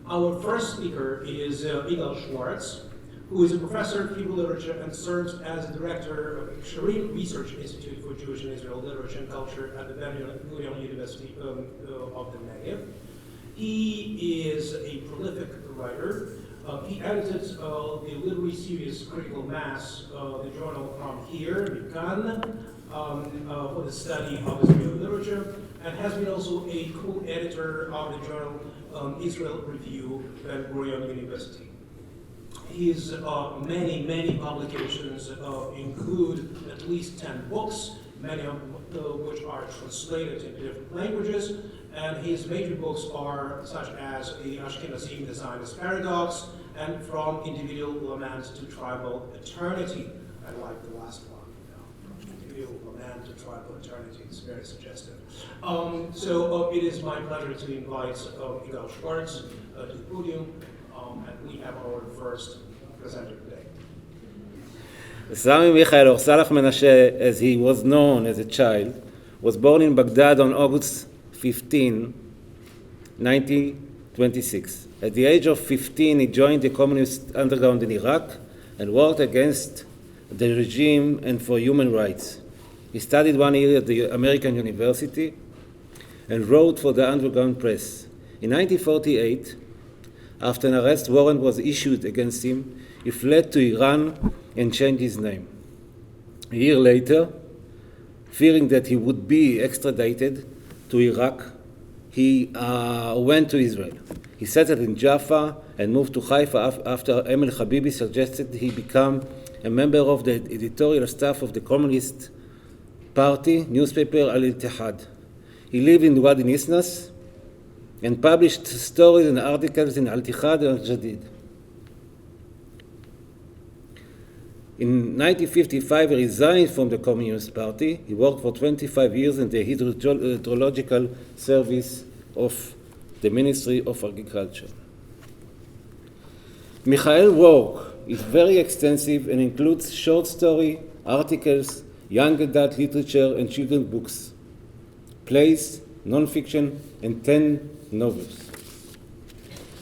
Our first speaker is Yigal Schwartz, who is a professor of Hebrew literature and serves as director of the Sharim Research Institute for Jewish and Israeli Literature and Culture at the Ben-Gurion University of the Negev. He is a prolific writer. He edited the literary series Critical Mass, the journal here, Mikan, for the study of Israeli literature, and has been also a co-editor of the journal Israel Review at Ben-Gurion University. His many publications include at least 10 books, many of which are translated into different languages, and his major books are such as The Ashkenazim, the Zionist Paradox, and From Individual Lament to Tribal Eternity. I like the last one, Individual Lament to Tribal Eternity. It's very suggestive. So it is my pleasure to invite Yigal Schwartz to the podium, and we have our first presenter today. Sami Michael, or Salah Menashe, as he was known as a child, was born in Baghdad on August 15, 1926. At the age of 15, he joined the communist underground in Iraq and worked against the regime and for human rights. He studied 1 year at the American University and wrote for the underground press. In 1948, after an arrest warrant was issued against him, he fled to Iran and changed his name. A year later, fearing that he would be extradited to Iraq, he went to Israel. He settled in Jaffa and moved to Haifa after Emil Habibi suggested he become a member of the editorial staff of the Communist Party newspaper Al-Ittihad. He lived in Wadi Nisnas and published stories and articles in Al-Ittihad and Al-Jadid. In 1955, he resigned from the Communist Party. He worked for 25 years in the hydrological service of the Ministry of Agriculture. Michael's work is very extensive and includes short story, articles, young adult literature, and children's books, plays, non-fiction, and 10 novels.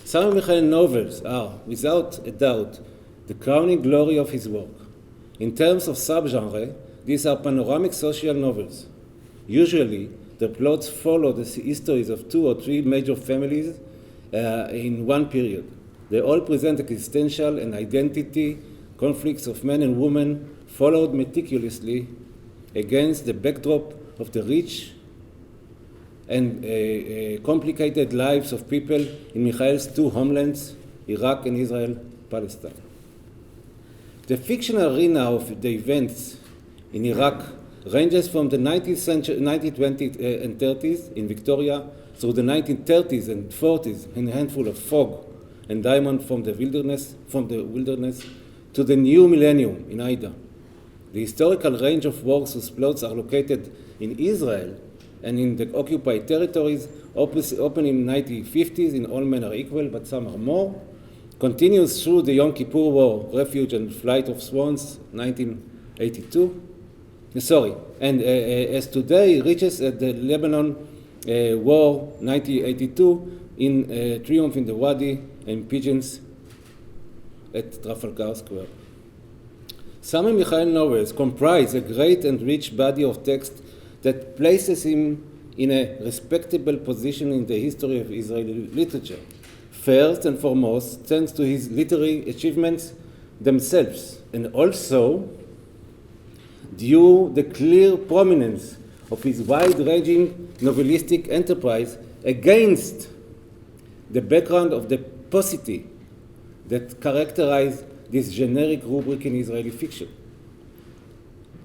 Sami Michael's novels are, without a doubt, the crowning glory of his work. In terms of subgenre, these are panoramic social novels. Usually, the plots follow the histories of 2 or 3 major families in one period. They all present existential and identity conflicts of men and women, followed meticulously against the backdrop of the rich and complicated lives of people in Michael's 2 homelands, Iraq and Israel, Palestine. The fictional arena of the events in Iraq ranges from the 1920s and 30s in Victoria through the 1930s and 40s in a handful of fog and diamond from the wilderness to the new millennium in Aida. The historical range of wars whose plots are located in Israel and in the occupied territories, open in the 1950s in All Men Are Equal, but some are more, continues through the Yom Kippur War, Refuge and Flight of Swans, 1982. And as today reaches at the Lebanon War, 1982, in Triumph in the Wadi and Pigeons at Trafalgar Square. Sami Michael novels comprise a great and rich body of text that places him in a respectable position in the history of Israeli literature. First and foremost, thanks to his literary achievements themselves, and also due the clear prominence of his wide-ranging novelistic enterprise against the background of the paucity that characterized this generic rubric in Israeli fiction.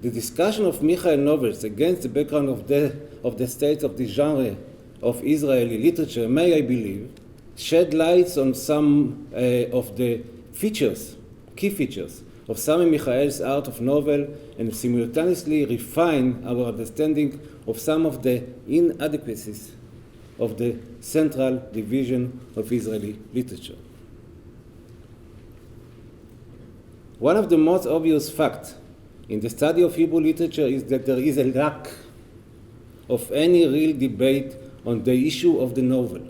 The discussion of Michael novels against the background of the state of the genre of Israeli literature may, I believe, shed lights on some of the key features of Sami Michael's art of novel and simultaneously refine our understanding of some of the inadequacies of the central division of Israeli literature. One of the most obvious facts in the study of Hebrew literature is that there is a lack of any real debate on the issue of the novel.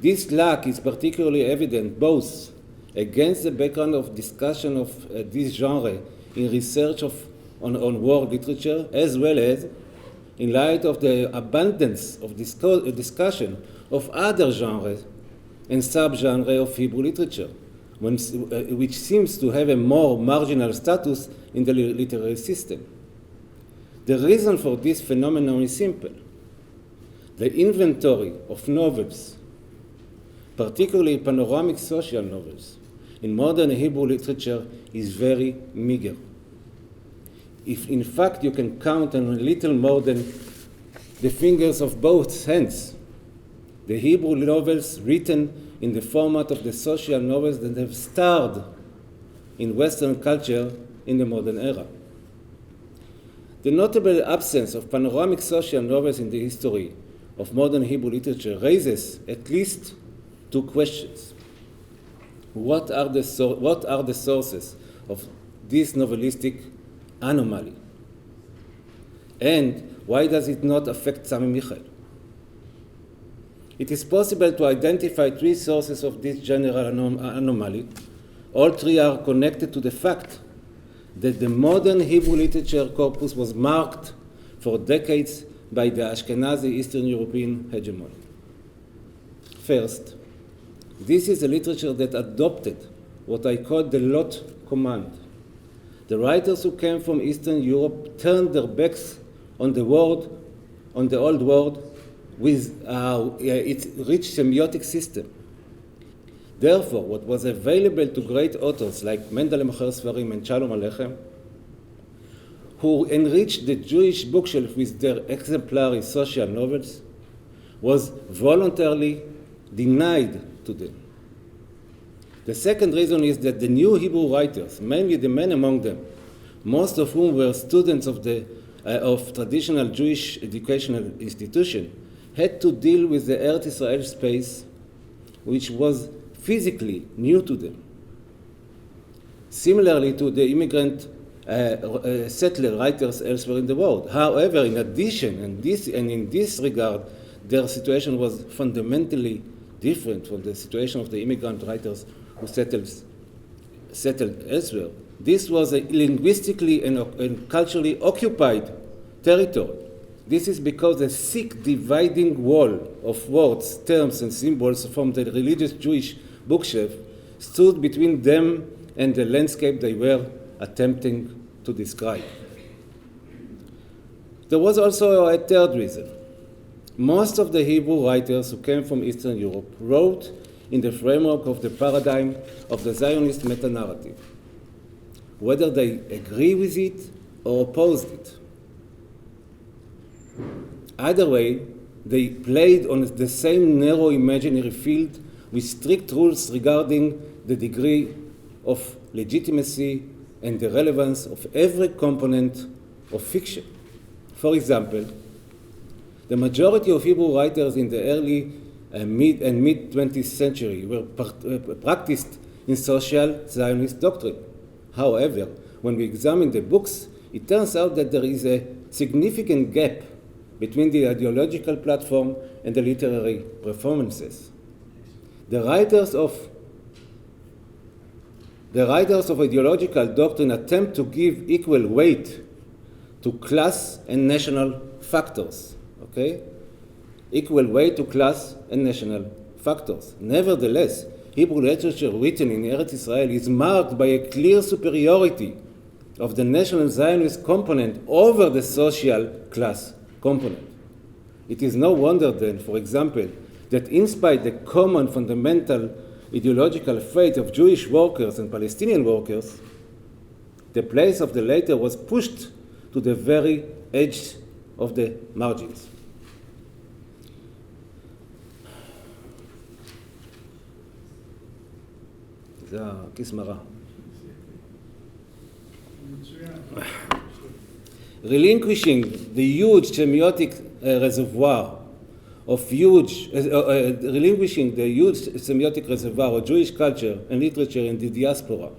This lack is particularly evident both against the background of discussion of this genre in research on war literature, as well as in light of the abundance of discussion of other genres and subgenres of Hebrew literature, which seems to have a more marginal status in the literary system. The reason for this phenomenon is simple. The inventory of novels, particularly panoramic social novels, in modern Hebrew literature is very meager. If in fact you can count on a little more than the fingers of both hands, the Hebrew novels written in the format of the social novels that have starred in Western culture in the modern era. The notable absence of panoramic social novels in the history of modern Hebrew literature raises at least two questions. What are the sources of this novelistic anomaly? And why does it not affect Sami Michael? It is possible to identify three sources of this general anomaly. All three are connected to the fact that the modern Hebrew literature corpus was marked for decades by the Ashkenazi Eastern European hegemony. First, this is a literature that adopted what I call the lot command. The writers who came from Eastern Europe turned their backs on the old world with its rich semiotic system. Therefore, what was available to great authors like Mendel Mocher Sfarim and Shalom Aleichem, who enriched the Jewish bookshelf with their exemplary social novels, was voluntarily denied to them. The second reason is that the new Hebrew writers, mainly the men among them, most of whom were students of traditional Jewish educational institution, had to deal with the Eretz Israel space, which was physically new to them. Similarly to the immigrant settler writers elsewhere in the world. However, in addition, and in this regard, their situation was fundamentally different from the situation of the immigrant writers who settled elsewhere. This was a linguistically and culturally occupied territory. This is because a thick dividing wall of words, terms, and symbols from the religious Jewish bookshelf stood between them and the landscape they were attempting to describe. There was also a third reason. Most of the Hebrew writers who came from Eastern Europe wrote in the framework of the paradigm of the Zionist meta-narrative, whether they agree with it or opposed it. Either way, they played on the same narrow imaginary field with strict rules regarding the degree of legitimacy and the relevance of every component of fiction. For example, the majority of Hebrew writers in the early mid 20th century were practiced in social Zionist doctrine. However, when we examine the books, it turns out that there is a significant gap between the ideological platform and the literary performances. The writers of ideological doctrine attempt to give equal weight to class and national factors. Okay? Equal weight to class and national factors. Nevertheless, Hebrew literature written in Eretz Israel is marked by a clear superiority of the national Zionist component over the social class component. It is no wonder then, for example, that in spite the common fundamental ideological fate of Jewish workers and Palestinian workers, the place of the latter was pushed to the very edge of the margins. זה הכיס מרה. Relinquishing the huge semiotic reservoir of Jewish culture and literature in the diaspora,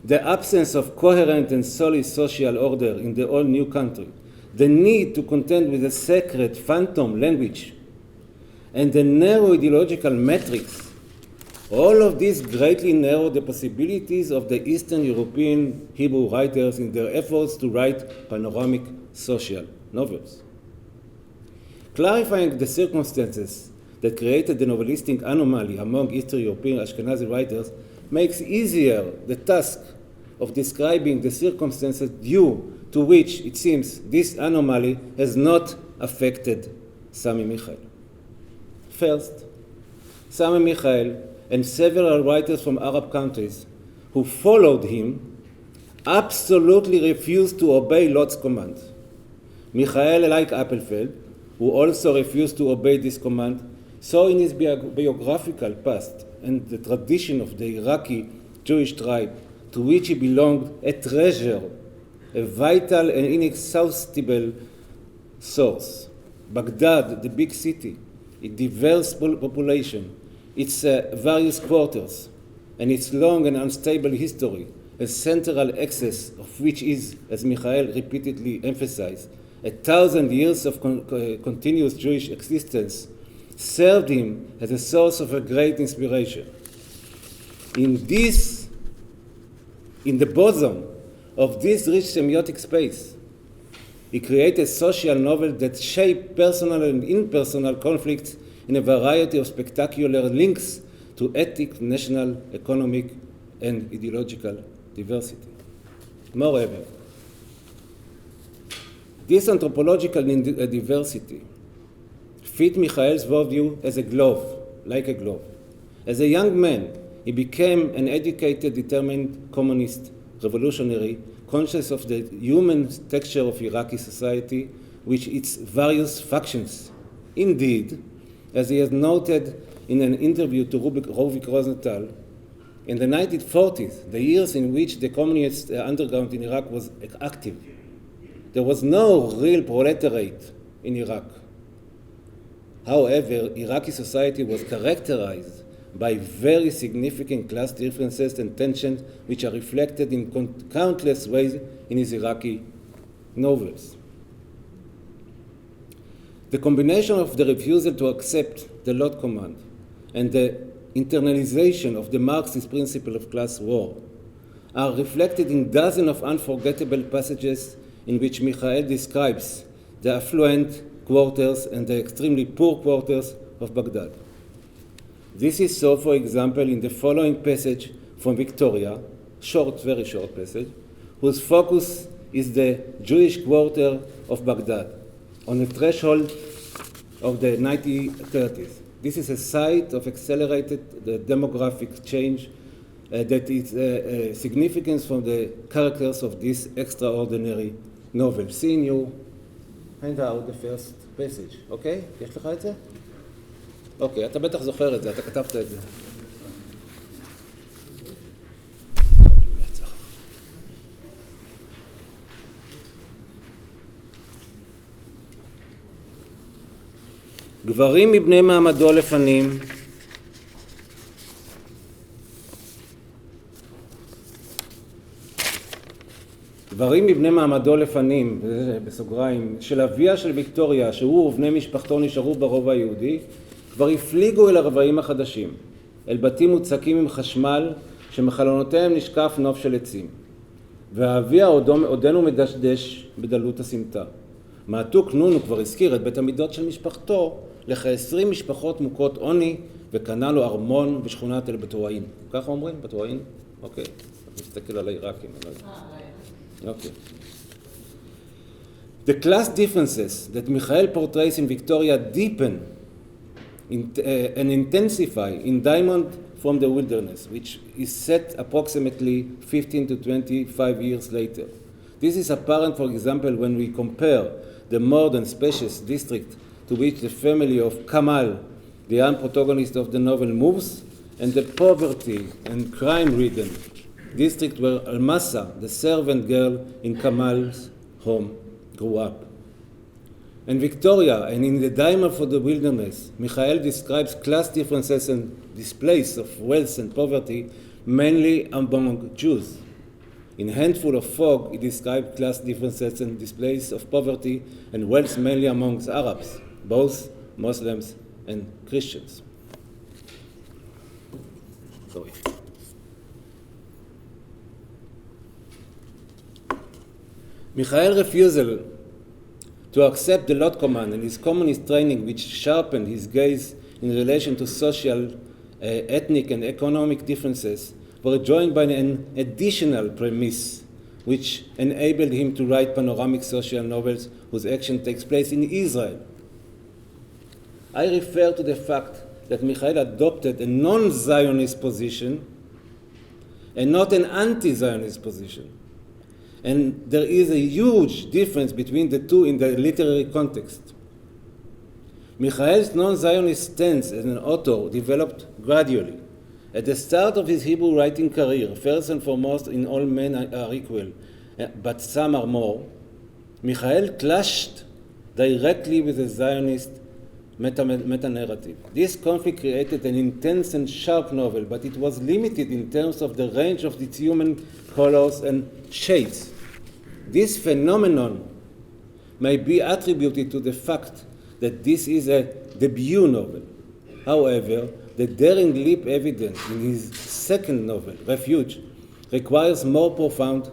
the absence of coherent and solid social order in the all-new country, the need to contend with a sacred phantom language, and the narrow ideological metrics, all of these greatly narrow the possibilities of the Eastern European Hebrew writers in their efforts to write panoramic social novels. Clarifying the circumstances that created the novelistic anomaly among Eastern European Ashkenazi writers makes easier the task of describing the circumstances due to which, it seems, this anomaly has not affected Sami Michael. First, Sami Michael and several writers from Arab countries who followed him absolutely refused to obey Lot's command. Michael, like Appelfeld, who also refused to obey this command, saw in his biographical past and the tradition of the Iraqi Jewish tribe to which he belonged a treasure, a vital and inexhaustible source. Baghdad, the big city, its diverse population, its various quarters, and its long and unstable history, a central axis of which is, as Michael repeatedly emphasized, 1,000 years of continuous Jewish existence, served him as a source of a great inspiration. In the bosom of this rich semiotic space, he created a social novel that shaped personal and impersonal conflicts in a variety of spectacular links to ethnic, national, economic, and ideological diversity. Moreover, this anthropological diversity fit Michael's worldview as a glove, like a glove. As a young man, he became an educated, determined communist revolutionary, conscious of the human texture of Iraqi society, with its various factions. Indeed, as he has noted in an interview to Rovik Rosenthal, in the 1940s, the years in which the communist underground in Iraq was active, there was no real proletariat in Iraq. However, Iraqi society was characterized by very significant class differences and tensions which are reflected in countless ways in his Iraqi novels. The combination of the refusal to accept the Lot command and the internalization of the Marxist principle of class war are reflected in dozens of unforgettable passages in which Michael describes the affluent quarters and the extremely poor quarters of Baghdad. This is so, for example, in the following passage from Victoria, short, very short passage, whose focus is the Jewish quarter of Baghdad, on the threshold of the 1930s. This is a site of accelerated demographic change that is significance from the characters of this extraordinary novel. Seeing you hand out the first passage, אוקיי? יש לך את זה? אוקיי, אתה בטח זוכר את זה, אתה כתבת את זה. גברים מבני מעמדו לפנים גברים מבני מעמדו לפנים, בסוגריים, של אביה של ויקטוריה, שהוא ובני משפחתו נשארו ברובע היהודי, כבר הפליגו אל הרבעים החדשים, אל בתים מוצקים עם חשמל, שמחלונותיהם נשקף נוף של עצים. ואביה עודנו מדשדש בדלות הסמטה. מעתוק נון הוא כבר הזכיר את בית המידות של משפחתו לכ-20 משפחות מוכות עוני, וקנה לו ארמון בשכונת אל-בטואין. ככה אומרים? בטואין? אוקיי. נסתכל על העיראקים. Okay. The class differences that Michael portrays in Victoria deepen and intensify in Diamond from the Wilderness, which is set approximately 15 to 25 years later. This is apparent, for example, when we compare the modern spacious district to which the family of Kamal, the young protagonist of the novel, moves, and the poverty and crime-ridden district where Almasa, the servant girl in Kamal's home, grew up. In Victoria and in the Diamond for the Wilderness, Michael describes class differences and displays of wealth and poverty mainly among Jews. In Handful of Fog, he describes class differences and displays of poverty and wealth mainly amongst Arabs, both Muslims and Christians. Sorry. Michael's refusal to accept the Lot command and his communist training, which sharpened his gaze in relation to social, ethnic, and economic differences, were joined by an additional premise which enabled him to write panoramic social novels whose action takes place in Israel. I refer to the fact that Michael adopted a non-Zionist position and not an anti-Zionist position. And there is a huge difference between the two in the literary context. Michael's non-Zionist stance as an author developed gradually. At the start of his Hebrew writing career, first and foremost, in all men are equal, but some are more, Michael clashed directly with the Zionist meta-narrative. This conflict created an intense and sharp novel, but it was limited in terms of the range of its human colors and shades. This phenomenon may be attributed to the fact that this is a debut novel. However, the daring leap evident in his second novel, Refuge, requires more profound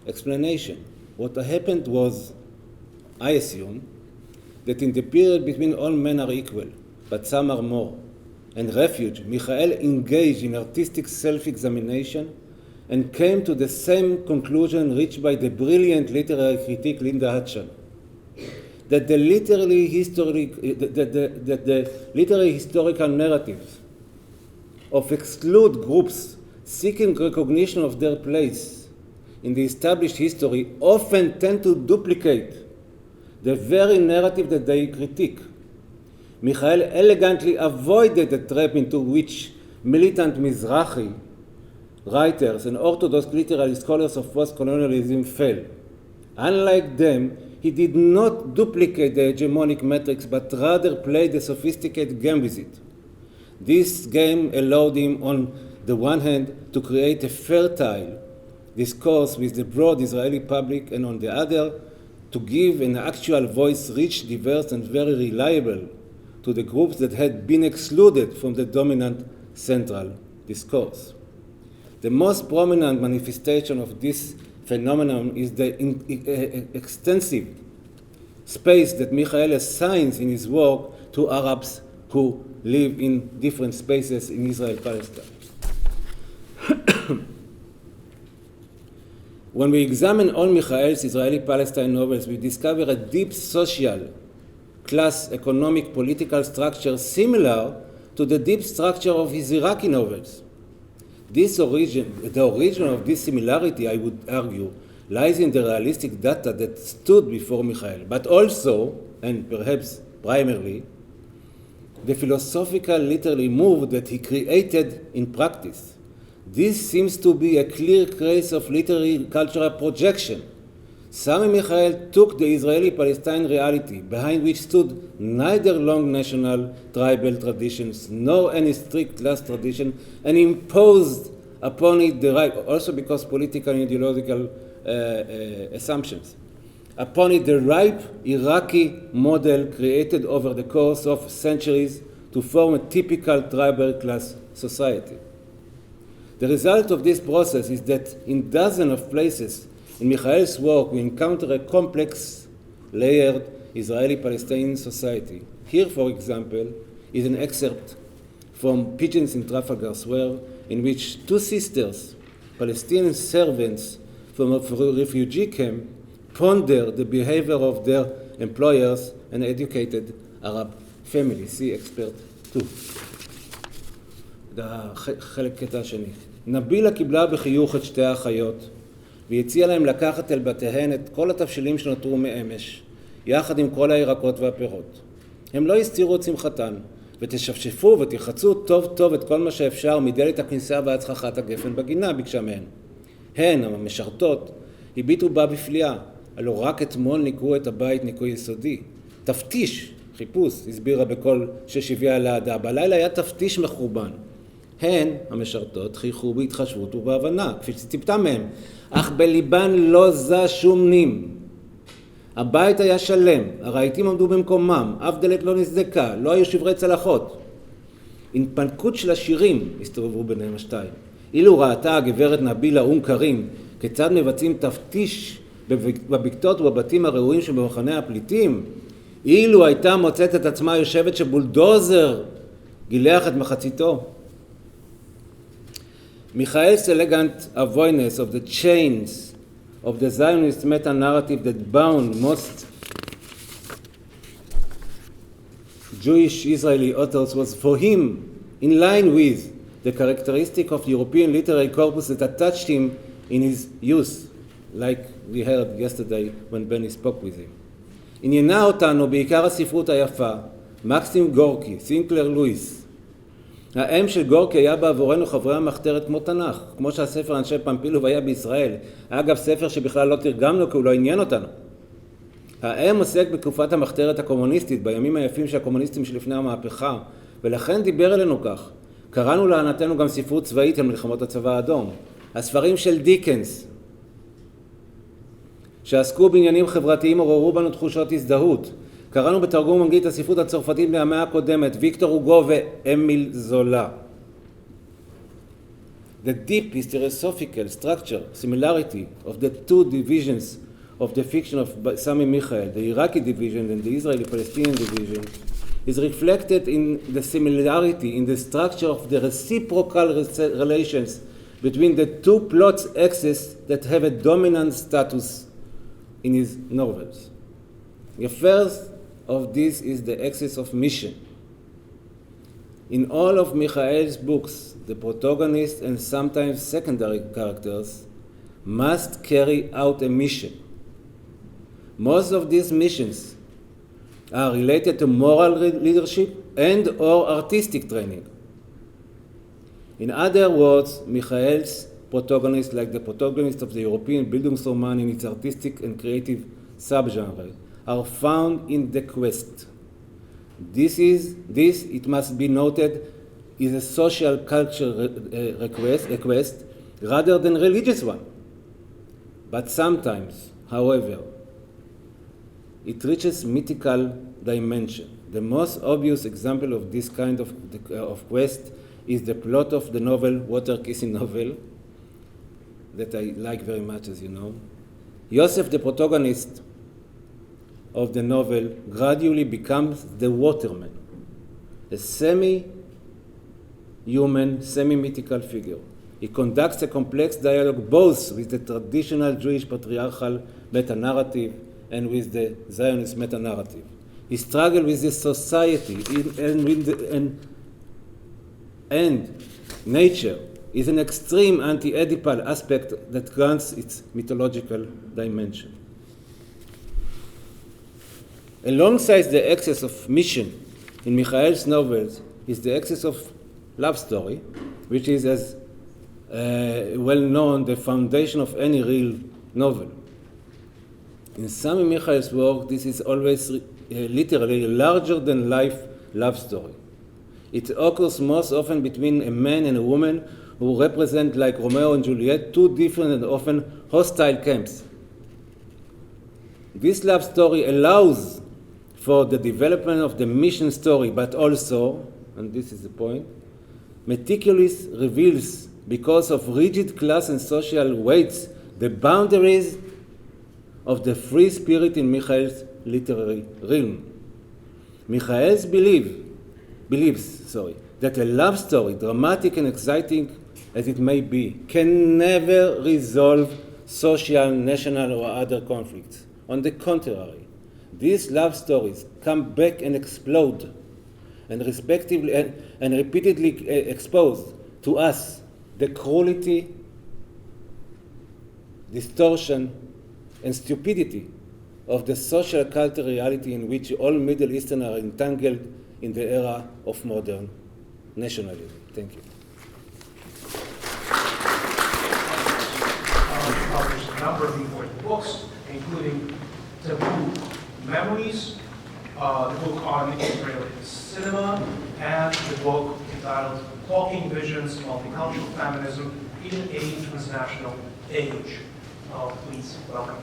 explanation. What happened was, I assume, that in the period between all men are equal, but some are more, and Refuge, Michael engaged in artistic self-examination and came to the same conclusion reached by the brilliant literary critic Linda Hutchon, that the literary historical narratives of exclude groups seeking recognition of their place in the established history often tend to duplicate the very narrative that they critique. Michael elegantly avoided the trap into which militant Mizrahi writers and Orthodox literary scholars of post-colonialism fell. Unlike them, he did not duplicate the hegemonic metrics, but rather played a sophisticated game with it. This game allowed him, on the one hand, to create a fertile discourse with the broad Israeli public, and on the other, to give an actual voice rich, diverse, and very reliable to the groups that had been excluded from the dominant central discourse. The most prominent manifestation of this phenomenon is the extensive space that Michael assigns in his work to Arabs who live in different spaces in Israel-Palestine. When we examine all Michael's Israeli-Palestine novels, we discover a deep social, class, economic, political structure similar to the deep structure of his Iraqi novels. The origin of this similarity, I would argue, lies in the realistic data that stood before Michael, but also, and perhaps primarily, the philosophical literary move that he created in practice. This seems to be a clear case of literary cultural projection. Sami Michael took the Israeli-Palestine reality, behind which stood neither long national tribal traditions nor any strict class tradition, and imposed upon it the right, also because political and ideological assumptions, upon it the ripe Iraqi model created over the course of centuries to form a typical tribal class society. The result of this process is that in dozens of places in Michael's work we encounter a complex, layered Israeli-Palestinian society. Here, for example, is an excerpt from Pigeons in Trafalgar Square, in which two sisters, Palestinian servants from a refugee camp, ponder the behavior of their employers and educated Arab families. See expert 2. חלק קטע שני. נבילה קיבלה בחיוך את שתי האחיות, והציעה להם לקחת אל בתיהן את כל התבשילים שנותרו מאמש, יחד עם כל הירקות והפירות. הם לא הסתירו את שמחתן, ותשפשפו ותחצו טוב טוב את כל מה שאפשר מדלת הכניסה ועד סככת הגפן בגינה, ביקשה מהן. הן, המשרתות, הביטו בה בפליאה, הלא רק אתמול ניקו את הבית ניקוי יסודי. תפתיש, חיפוש, הסבירה בקול ששביעה לעדה. בלילה היה תפתיש מחורבן. הן, המשרתות, חייכו בהתחשבות ובהבנה, כפי שציפתה מהם, אך בליבן לא זע שום נים. הבית היה שלם, הרהיטים עמדו במקומם, אף דלת לא נסדקה, לא היו שברי צלחות. התפנקות של השירים הסתובבו ביניהם השתיים. אילו ראתה הגברת נבילה קרים כיצד מבצעים תפטיש בבקתות ובבתים הראויים שבמחנה הפליטים, אילו הייתה מוצאת את עצמה יושבת שבולדוזר גילח את מחציתו. Michael's elegant avoidance of the chains of the Zionist meta-narrative that bound most Jewish Israeli authors was for him in line with the characteristic of the European literary corpus that attached him in his youth, like we heard yesterday when Benny spoke with him. עניינה אותנו בעיקר הספרות היפה, מקסים גורקי, סינקלר לואיס. האם של גורקי היה בעבורנו חברי המחתרת כמו תנ"ך, כמו שהספר אנשי פמפילוב היה בישראל. אגב, ספר שבכלל לא תרגמנו כי הוא לא עניין אותנו. האם עוסק בתקופת המחתרת הקומוניסטית, בימים היפים של הקומוניסטים שלפני המהפכה, ולכן דיבר אלינו כך. קראנו לענתנו גם ספרות צבאית על מלחמות הצבא האדום. הספרים של דיקנס, שעסקו בעניינים חברתיים, עוררו בנו תחושות הזדהות. קראנו בתרגום אנגלית הספרות הצרפתית מהמאה הקודמת, ויקטור הוגו ואמיל זולה. The deep historiographical structure, similarity of the two divisions of the fiction of Sami Michael, the Iraqi division and the Israeli-Palestinian division, is reflected in the similarity in the structure of the reciprocal relations between the two plot axes that have a dominant status in his novels. The first of this is the axis of mission. In all of Michael's books, the protagonist and sometimes secondary characters must carry out a mission. Most of these missions are related to moral leadership and or artistic training. In other words, Michael's protagonists, like the protagonist of the European Bildungsroman in its artistic and creative subgenre, are found in the quest. This, it must be noted, is a social culture request rather than religious one. But sometimes, however, it reaches mythical dimension. The most obvious example of this kind of quest is the plot of the novel Water Kissing Novel, that I like very much, as you know. Yosef, the protagonist of the novel, gradually becomes the waterman, a semi-human, semi-mythical figure. He conducts a complex dialogue both with the traditional Jewish patriarchal meta-narrative and with the Zionist meta-narrative. He struggles with the society and nature is an extreme anti-Oedipal aspect that grants its mythological dimension. Alongside the axis of mission in Michael's novels is the axis of love story, which is, as well known, the foundation of any real novel. In Sami Michael's work, this is always literally a larger-than-life love story. It occurs most often between a man and a woman who represent, like Romeo and Juliet, two different and often hostile camps. This love story allows for the development of the mission story, but also, and this is the point, meticulously reveals, because of rigid class and social weights, the boundaries of the free spirit in Michael's literary realm. Michael's believes that a love story, dramatic and exciting as it may be, can never resolve social, national, or other conflicts. On the contrary, these love stories come back and explode and respectively and repeatedly expose to us the cruelty, distortion, and stupidity of the social cultural reality in which all Middle Easterners are entangled in the era of modern nationalism. Thank you. Published a number of important books, including Taboo Memories, the book on Israeli cinema, and the book entitled Talking Visions, Multicultural Feminism in a Transnational Age. Please welcome.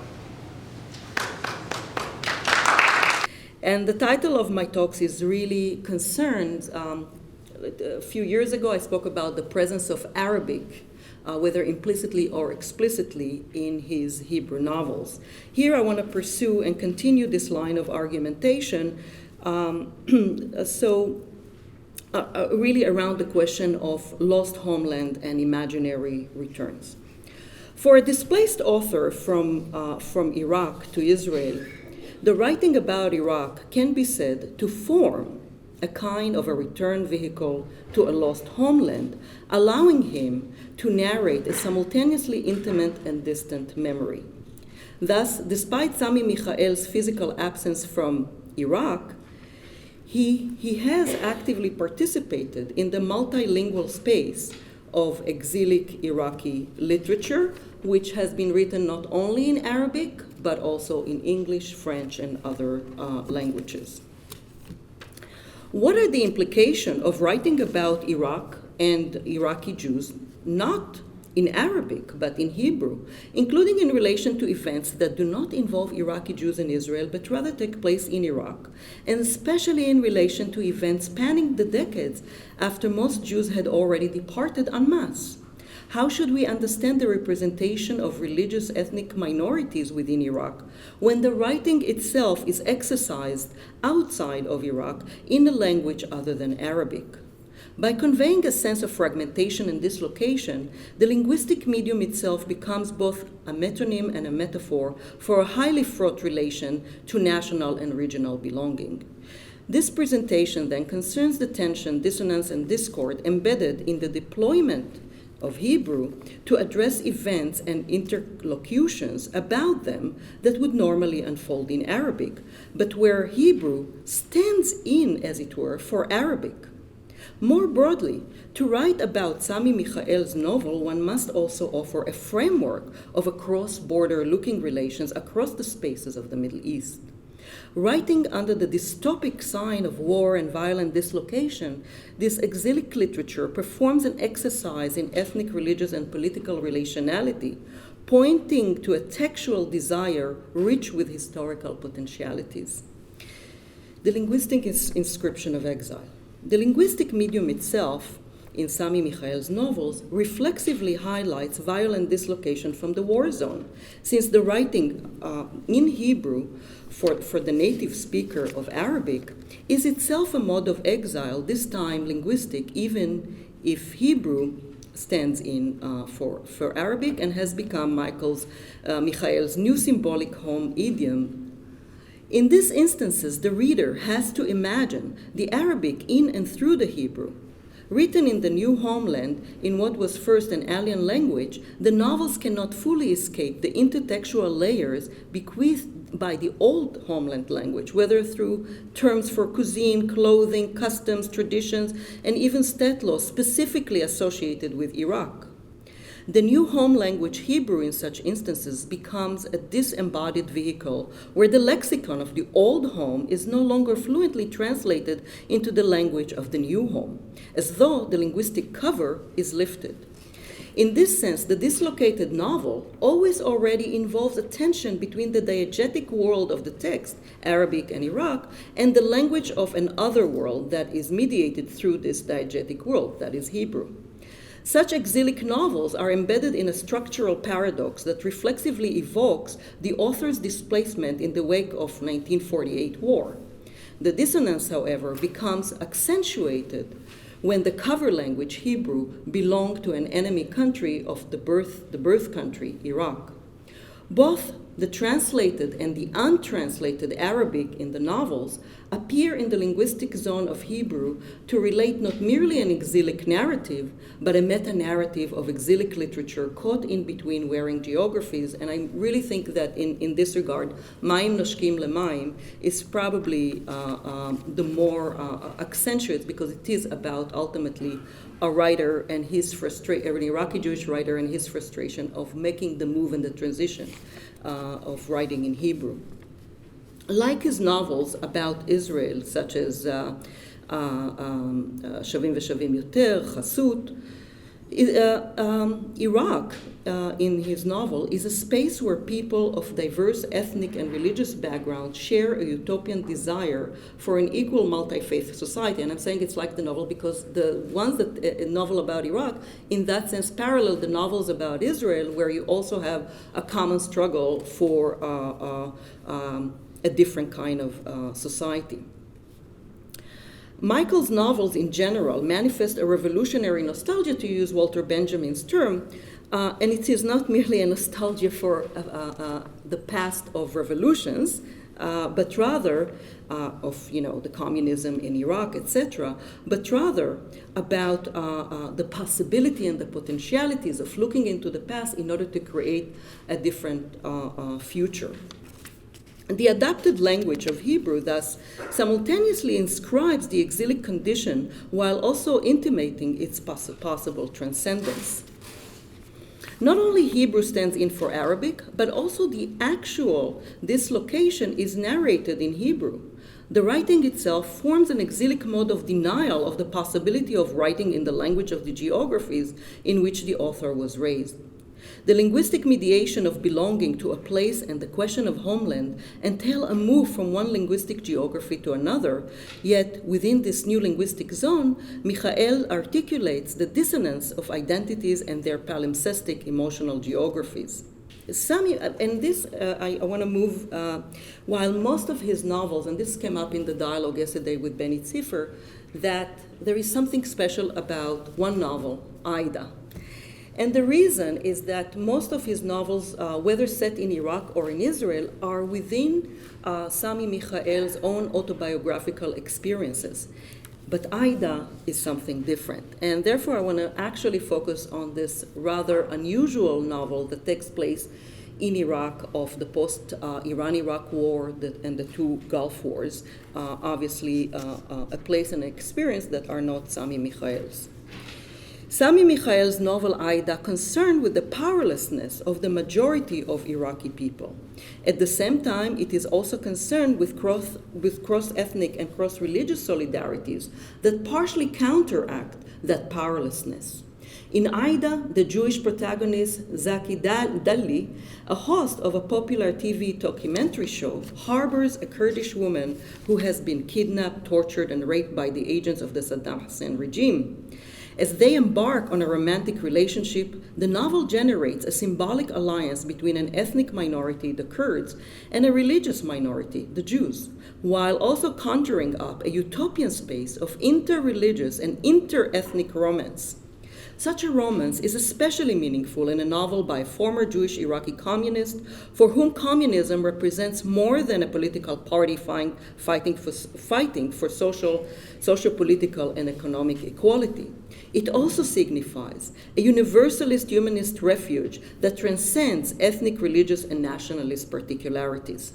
And the title of my talks is really concerned. A few years ago, I spoke about the presence of Arabic, whether implicitly or explicitly, in his Hebrew novels. Here I want to pursue and continue this line of argumentation, really around the question of lost homeland and imaginary returns. For a displaced author from Iraq to Israel, the writing about Iraq can be said to form a kind of a return vehicle to a lost homeland, allowing him to narrate a simultaneously intimate and distant memory. Thus, despite Sami Michael's physical absence from Iraq, he has actively participated in the multilingual space of exilic Iraqi literature, which has been written not only in Arabic, but also in English, French, and other languages. What are the implications of writing about Iraq and Iraqi Jews, not in Arabic, but in Hebrew, including in relation to events that do not involve Iraqi Jews in Israel, but rather take place in Iraq, and especially in relation to events spanning the decades after most Jews had already departed en masse? How should we understand the representation of religious ethnic minorities within Iraq when the writing itself is exercised outside of Iraq in a language other than Arabic? By conveying a sense of fragmentation and dislocation, the linguistic medium itself becomes both a metonym and a metaphor for a highly fraught relation to national and regional belonging. This presentation then concerns the tension, dissonance, and discord embedded in the deployment of Hebrew to address events and interlocutions about them that would normally unfold in Arabic, but where Hebrew stands in, as it were, for Arabic. More broadly, to write about Sami Michael's novel, one must also offer a framework of cross-border looking relations across the spaces of the Middle East. Writing under the dystopic sign of war and violent dislocation, this exilic literature performs an exercise in ethnic, religious, and political relationality, pointing to a textual desire rich with historical potentialities. The linguistic inscription of exile. The linguistic medium itself, in Sami Michael's novels, reflexively highlights violent dislocation from the war zone, since the writing in Hebrew for the native speaker of Arabic is itself a mode of exile, this time linguistic, even if Hebrew stands in for Arabic and has become Michael's new symbolic home idiom. In these instances, the reader has to imagine the Arabic in and through the Hebrew. Written in the new homeland, in what was first an alien language, the novels cannot fully escape the intertextual layers bequeathed by the old homeland language, whether through terms for cuisine, clothing, customs, traditions, and even state laws specifically associated with Iraq. The new home language Hebrew in such instances becomes a disembodied vehicle where the lexicon of the old home is no longer fluently translated into the language of the new home, as though the linguistic cover is lifted. In this sense, the dislocated novel always already involves a tension between the diegetic world of the text, Arabic and Iraq, and the language of an other world that is mediated through this diegetic world, that is Hebrew. Such exilic novels are embedded in a structural paradox that reflexively evokes the author's displacement in the wake of 1948 war. The dissonance, however, becomes accentuated when the cover language, Hebrew, belonged to an enemy country of the birth country, Iraq. Both the translated and the untranslated Arabic in the novels appear in the linguistic zone of Hebrew to relate not merely an exilic narrative, but a meta-narrative of exilic literature caught in between wearing geographies. And I really think that in this regard, Mayim Noshkim Lemayim is probably the more accentuated, because it is about ultimately a writer and his frustration, an Iraqi Jewish writer and his frustration of making the move and the transition of writing in Hebrew. Like his novels about Israel, such as Shavim Veshavim Yoter, Chasut, Iraq, in his novel, is a space where people of diverse ethnic and religious backgrounds share a utopian desire for an equal multi-faith society. And I'm saying it's like the novel because the ones that a novel about Iraq, in that sense, parallel the novels about Israel, where you also have a common struggle for a different kind of society. Michael's novels in general manifest a revolutionary nostalgia, to use Walter Benjamin's term, and it is not merely a nostalgia for the past of revolutions, but rather of the communism in Iraq, etc., but rather about the possibility and the potentialities of looking into the past in order to create a different future. The adapted language of Hebrew thus simultaneously inscribes the exilic condition while also intimating its possible transcendence. Not only Hebrew stands in for Arabic, but also the actual dislocation is narrated in Hebrew. The writing itself forms an exilic mode of denial of the possibility of writing in the language of the geographies in which the author was raised. The linguistic mediation of belonging to a place and the question of homeland entail a move from one linguistic geography to another, yet within this new linguistic zone, Michael articulates the dissonance of identities and their palimpsestic emotional geographies. Sami, and this I want to move, while most of his novels, and this came up in the dialogue yesterday with Benny Ziffer, that there is something special about one novel, Aida. And the reason is that most of his novels, whether set in Iraq or in Israel, are within Sami Michael's own autobiographical experiences. But Aida is something different. And therefore, I want to actually focus on this rather unusual novel that takes place in Iraq of the post-Iran-Iraq war and the two Gulf Wars, obviously a place and experience that are not Sami Michael's. Sami Michael's novel Aida concerned with the powerlessness of the majority of Iraqi people. At the same time, it is also concerned with cross-ethnic and cross-religious solidarities that partially counteract that powerlessness. In Aida, the Jewish protagonist Zaki Dalli, a host of a popular TV documentary show, harbors a Kurdish woman who has been kidnapped, tortured, and raped by the agents of the Saddam Hussein regime. As they embark on a romantic relationship, the novel generates a symbolic alliance between an ethnic minority, the Kurds, and a religious minority, the Jews, while also conjuring up a utopian space of inter-religious and inter-ethnic romance. Such a romance is especially meaningful in a novel by a former Jewish Iraqi communist for whom communism represents more than a political party fighting for social, political, and economic equality. It also signifies a universalist humanist refuge that transcends ethnic, religious, and nationalist particularities.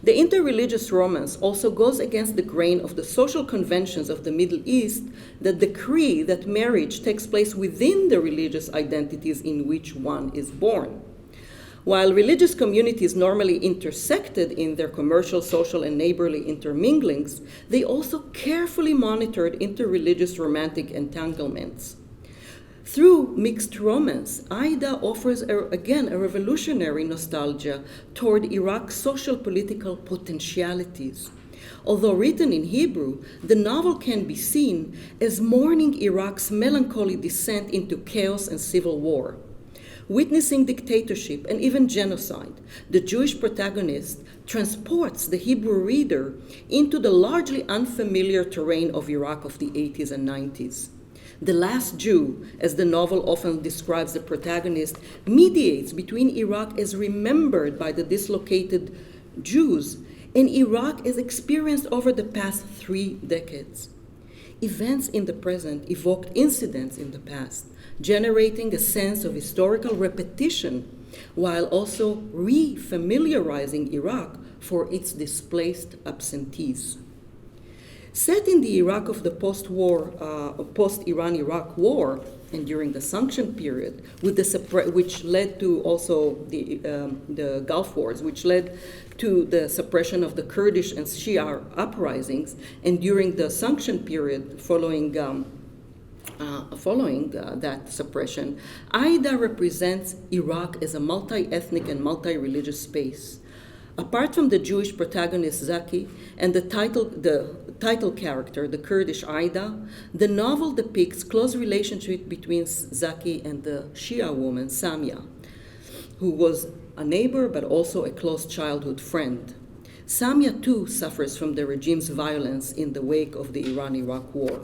The interreligious romance also goes against the grain of the social conventions of the Middle East that decree that marriage takes place within the religious identities in which one is born. While religious communities normally intersected in their commercial, social, and neighborly interminglings, they also carefully monitored interreligious romantic entanglements. Through mixed romance, Aida offers, again, a revolutionary nostalgia toward Iraq's social political potentialities. Although written in Hebrew, the novel can be seen as mourning Iraq's melancholy descent into chaos and civil war. Witnessing dictatorship and even genocide, the Jewish protagonist transports the Hebrew reader into the largely unfamiliar terrain of Iraq of the 80s and 90s. The Last Jew, as the novel often describes the protagonist, mediates between Iraq as remembered by the dislocated Jews and Iraq as experienced over the past 3 decades. Events in the present evoked incidents in the past, generating a sense of historical repetition while also re-familiarizing Iraq for its displaced absentees. Set in the Iraq of the post-Iran-Iraq war and during the sanction period, which led to also the Gulf Wars, which led to the suppression of the Kurdish and Shia uprisings, and during the sanction period following Following that suppression, Aida represents Iraq as a multi-ethnic and multi-religious space. Apart from the Jewish protagonist Zaki and the title character, the Kurdish Aida, the novel depicts close relationship between Zaki and the Shia woman Samia, who was a neighbor but also a close childhood friend. Samia too suffers from the regime's violence in the wake of the Iran-Iraq war.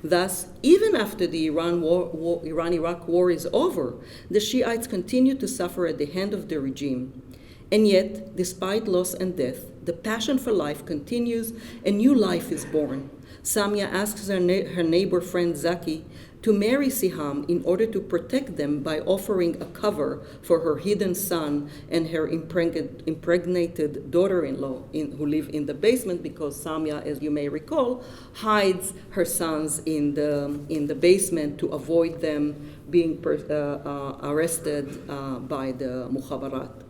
Thus, even after the Iran-Iraq war is over, the Shiites continue to suffer at the hand of the regime. And yet, despite loss and death, the passion for life continues, a new life is born. Samia asks her neighbor friend Zaki to marry Siham in order to protect them by offering a cover for her hidden son and her impregnated daughter-in-law who live in the basement, because Samia, as you may recall, hides her sons in the basement to avoid them being arrested by the Mukhabarat.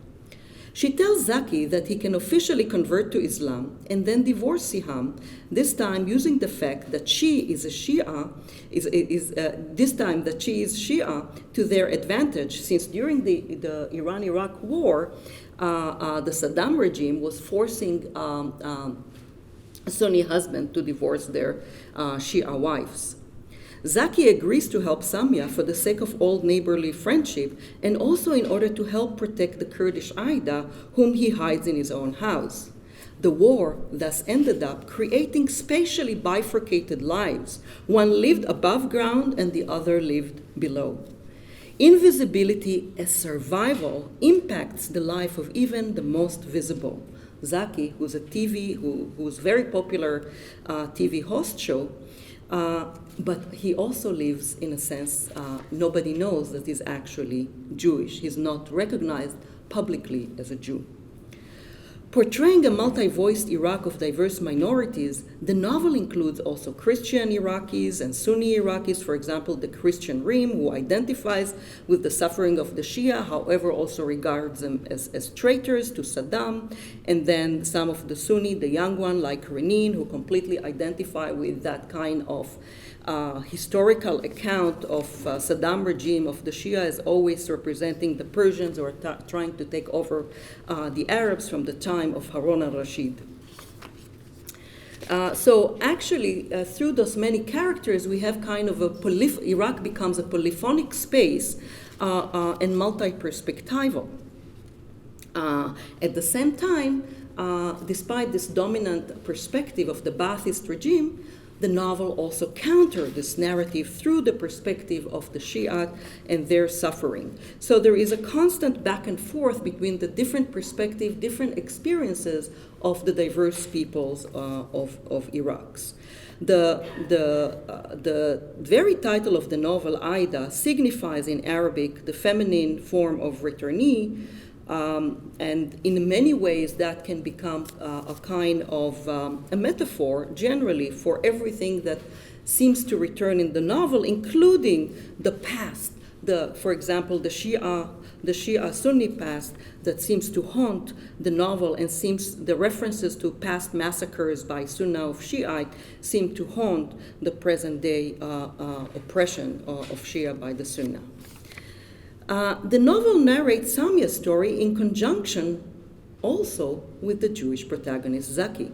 She tells Zaki that he can officially convert to Islam and then divorce Siham, this time using the fact that she is a Shia, this time that she is Shia to their advantage, since during the Iran-Iraq war, the Saddam regime was forcing a Sunni husband to divorce their Shia wives. Zaki agrees to help Samia for the sake of old neighborly friendship and also in order to help protect the Kurdish Aida, whom he hides in his own house. The war thus ended up creating spatially bifurcated lives. One lived above ground and the other lived below. Invisibility as survival impacts the life of even the most visible. Zaki, who's who's very popular TV host show, but he also lives, in a sense, nobody knows that he's actually Jewish. He's not recognized publicly as a Jew. Portraying a multi-voiced Iraq of diverse minorities, the novel includes also Christian Iraqis and Sunni Iraqis, for example, the Christian Reem, who identifies with the suffering of the Shia, however, also regards them as traitors to Saddam, and then some of the Sunni, the young one, like Returnee, who completely identify with that kind of historical account of Saddam regime of the Shia as always representing the Persians or trying to take over the Arabs from the time of Harun al-Rashid. So actually, through those many characters, we have kind of Iraq becomes a polyphonic space and multi-perspectival. At the same time, despite this dominant perspective of the Ba'athist regime, the novel also countered this narrative through the perspective of the Shiite and their suffering. So there is a constant back and forth between the different perspectives, different experiences of the diverse peoples of Iraq. The very title of the novel, Aida, signifies in Arabic the feminine form of Returnee, and in many ways that can become a kind of a metaphor generally for everything that seems to return in the novel, including the past, for example, the Shia Sunni past that seems to haunt the novel, and the references to past massacres by Sunnah of Shiite seem to haunt the present day oppression of Shia by the Sunnah. The novel narrates Samia's story in conjunction also with the Jewish protagonist Zaki.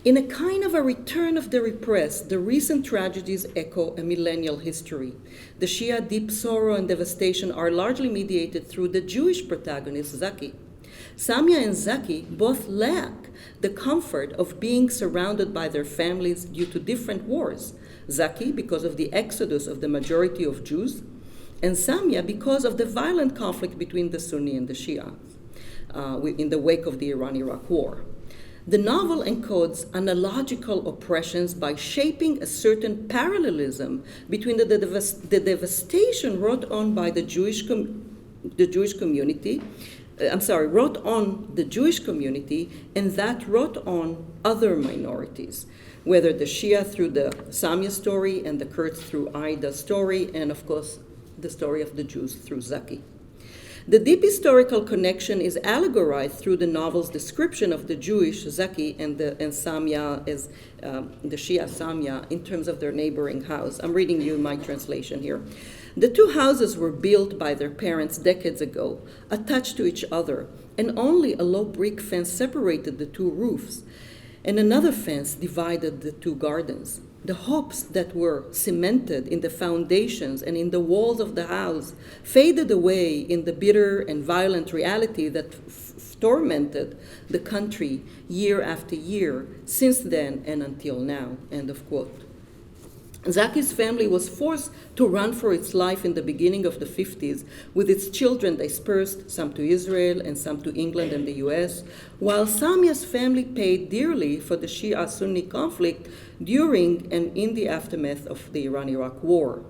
In a kind of a return of the repressed, the recent tragedies echo a millennial history. The Shia deep sorrow and devastation are largely mediated through the Jewish protagonist Zaki. Samia and Zaki both lack the comfort of being surrounded by their families due to different wars. Zaki because of the exodus of the majority of Jews, and Samia because of the violent conflict between the Sunni and the Shia in the wake of the Iran-Iraq war. The novel encodes analogical oppressions by shaping a certain parallelism between the devastation wrought on by the Jewish community, wrought on the Jewish community, and that wrought on other minorities, whether the Shia through the Samia story and the Kurds through Aida's story, and of course the story of the Jews through Zaki. The deep historical connection is allegorized through the novel's description of the Jewish Zaki and Samia as the Shia Samia in terms of their neighboring house. I'm reading you my translation here. The two houses were built by their parents decades ago, attached to each other, and only a low brick fence separated the two roofs, and another fence divided the two gardens. The hopes that were cemented in the foundations and in the walls of the house faded away in the bitter and violent reality that tormented the country year after year, since then and until now, end of quote. Zaki's family was forced to run for its life in the beginning of the 50s, with its children dispersed, some to Israel and some to England and the US, while Samia's family paid dearly for the Shia-Sunni conflict during and in the aftermath of the Iran-Iraq War.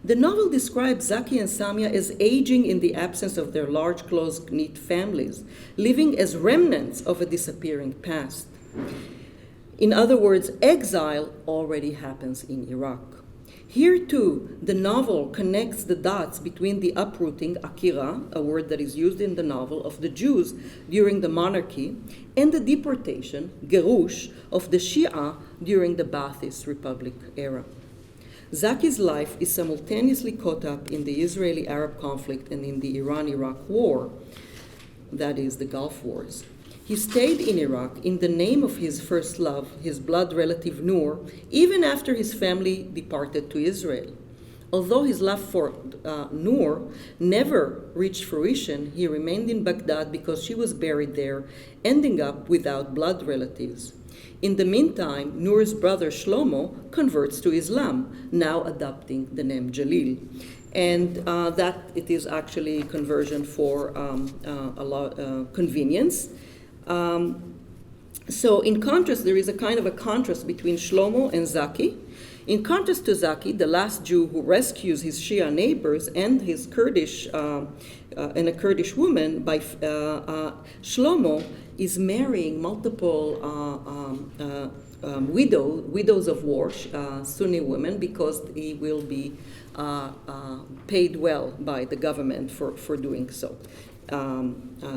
The novel describes Zaki and Samia as aging in the absence of their large, close-knit families, living as remnants of a disappearing past. In other words, exile already happens in Iraq. Here, too, the novel connects the dots between the uprooting, akira, a word that is used in the novel, of the Jews during the monarchy, and the deportation, gerush, of the Shia during the Ba'athist Republic era. Zaki's life is simultaneously caught up in the Israeli-Arab conflict and in the Iran-Iraq War, that is, the Gulf Wars. He stayed in Iraq in the name of his first love, his blood relative Noor, even after his family departed to Israel. Although his love for Noor never reached fruition, he remained in Baghdad because she was buried there, ending up without blood relatives. In the meantime, Noor's brother Shlomo converts to Islam, now adopting the name Jalil. And that it is actually conversion for convenience. So in contrast, there is a kind of a contrast between Shlomo and Zaki. In contrast to Zaki, the last Jew who rescues his Shia neighbors and his Kurdish and a Kurdish woman, by Shlomo is marrying multiple widows of war, Sunni women, because he will be paid well by the government for doing so.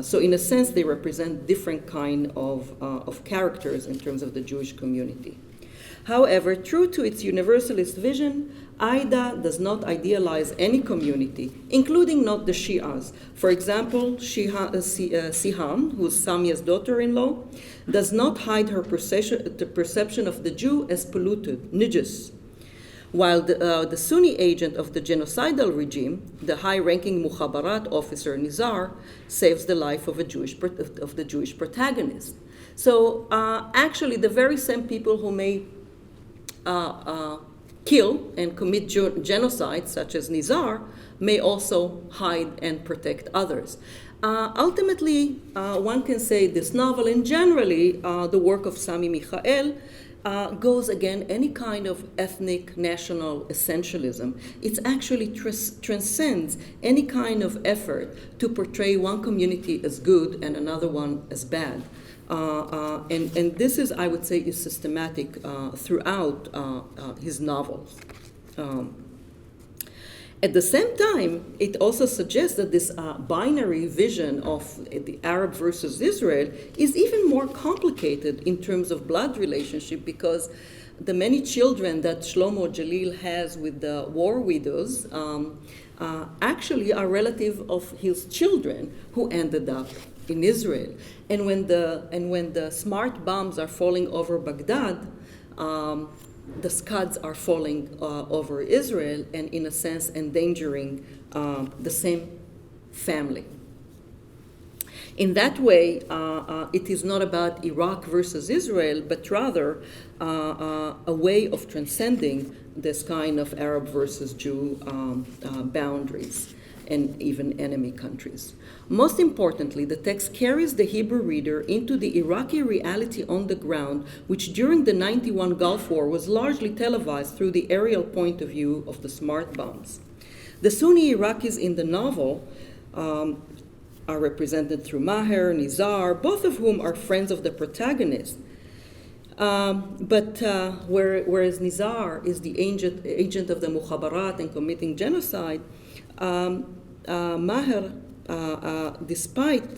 So in a sense, they represent different kind of characters in terms of the Jewish community. However, true to its universalist vision, Aida does not idealize any community, including not the Shias. For example, Siham, who's Samia's daughter-in-law, does not hide her perception of the Jew as polluted, nijis, while the Sunni agent of the genocidal regime, the high-ranking Mukhabarat officer Nizar, saves the life of the Jewish protagonist. So actually, the very same people who may kill and commit genocide, such as Nizar, may also hide and protect others. Ultimately, one can say this novel, and generally the work of Sami Michael, goes again any kind of ethnic national essentialism. It actually transcends any kind of effort to portray one community as good and another one as bad. And this is, I would say, is systematic throughout his novels. At the same time, it also suggests that this binary vision of the Arab versus Israel is even more complicated in terms of blood relationship, because the many children that Shlomo Jalil has with the war widows actually are relative of his children who ended up in Israel. And when the smart bombs are falling over Baghdad, the Scuds are falling over Israel and, in a sense, endangering the same family. In that way, it is not about Iraq versus Israel, but rather a way of transcending this kind of Arab versus Jew boundaries and even enemy countries. Most importantly, the text carries the Hebrew reader into the Iraqi reality on the ground, which during the 91 Gulf War was largely televised through the aerial point of view of the smart bombs. The Sunni Iraqis in the novel are represented through Maher, Nizar, both of whom are friends of the protagonist. But whereas Nizar is the agent of the Mukhabarat and committing genocide, Maher despite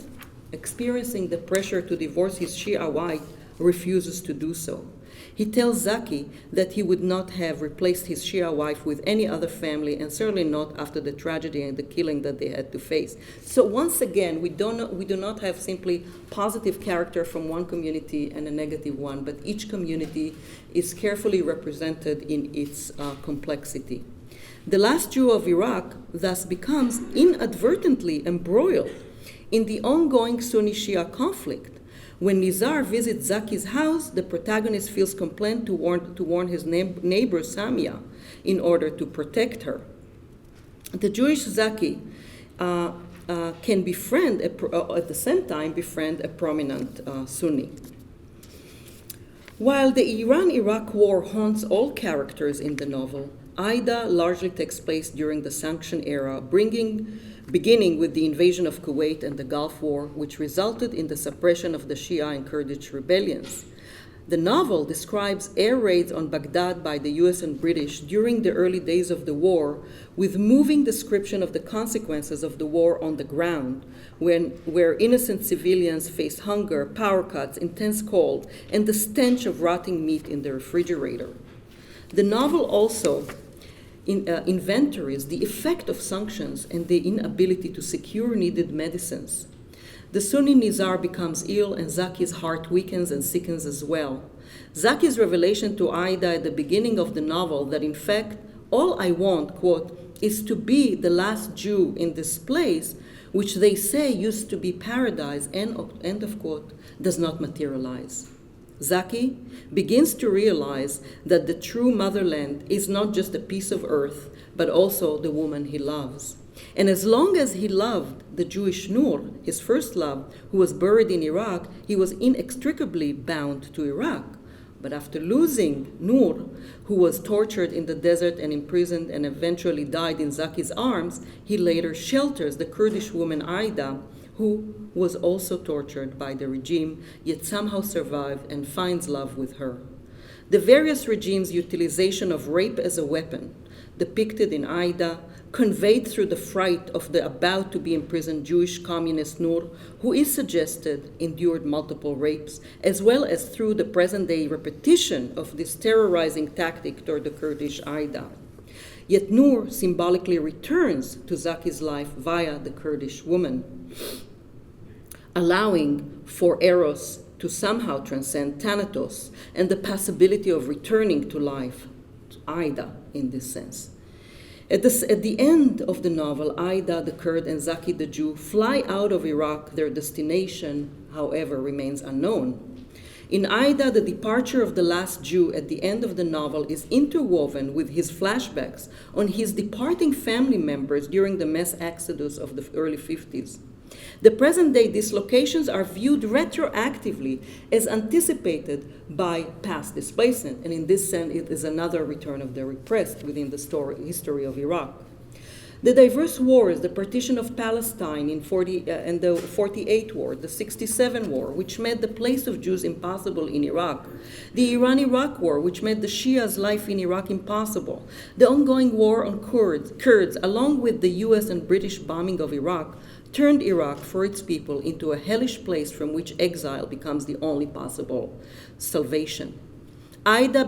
experiencing the pressure to divorce his Shia wife, refuses to do so. He tells Zaki that he would not have replaced his Shia wife with any other family, and certainly not after the tragedy and the killing that they had to face. So once again, we do not have simply positive character from one community and a negative one, but each community is carefully represented in its complexity. The last Jew of Iraq thus becomes inadvertently embroiled in the ongoing Sunni-Shia conflict. When Nizar visits Zaki's house, the protagonist feels compelled to warn his neighbor Samia in order to protect her. The Jewish Zaki can befriend, at the same time, befriend a prominent Sunni. While the Iran-Iraq war haunts all characters in the novel, Aida largely takes place during the Sanction era, beginning with the invasion of Kuwait and the Gulf War, which resulted in the suppression of the Shia and Kurdish rebellions. The novel describes air raids on Baghdad by the US and British during the early days of the war, with moving description of the consequences of the war on the ground, where innocent civilians face hunger, power cuts, intense cold, and the stench of rotting meat in the refrigerator. The novel also inventories the effect of sanctions and the inability to secure needed medicines. The Sunni Nizar becomes ill, and Zaki's heart weakens and sickens as well. Zaki's revelation to Aida at the beginning of the novel that, in fact, all I want, quote, is to be the last Jew in this place, which they say used to be paradise, end of quote, does not materialize. Zaki begins to realize that the true motherland is not just a piece of earth, but also the woman he loves. And as long as he loved the Jewish Nur, his first love, who was buried in Iraq, he was inextricably bound to Iraq. But after losing Nur, who was tortured in the desert and imprisoned and eventually died in Zaki's arms, he later shelters the Kurdish woman Aida, who was also tortured by the regime, yet somehow survived and finds love with her. The various regimes' utilization of rape as a weapon, depicted in Aida, conveyed through the fright of the about-to-be imprisoned Jewish communist Nur, who is suggested endured multiple rapes, as well as through the present-day repetition of this terrorizing tactic toward the Kurdish Aida. Yet Nur symbolically returns to Zaki's life via the Kurdish woman, allowing for Eros to somehow transcend Thanatos and the possibility of returning to life, to Aida in this sense. At the end of the novel, Aida the Kurd and Zaki the Jew fly out of Iraq. Their destination, however, remains unknown. In Aida, the departure of the last Jew at the end of the novel is interwoven with his flashbacks on his departing family members during the mass exodus of the early 50s. The present-day dislocations are viewed retroactively as anticipated by past displacement, and in this sense, it is another return of the repressed within the history of Iraq. The diverse wars, the partition of Palestine and the 48 war, the 67 war, which made the place of Jews impossible in Iraq, the Iran-Iraq war, which made the Shias' life in Iraq impossible, the ongoing war on Kurds, along with the US and British bombing of Iraq, turned Iraq for its people into a hellish place from which exile becomes the only possible salvation. Aida,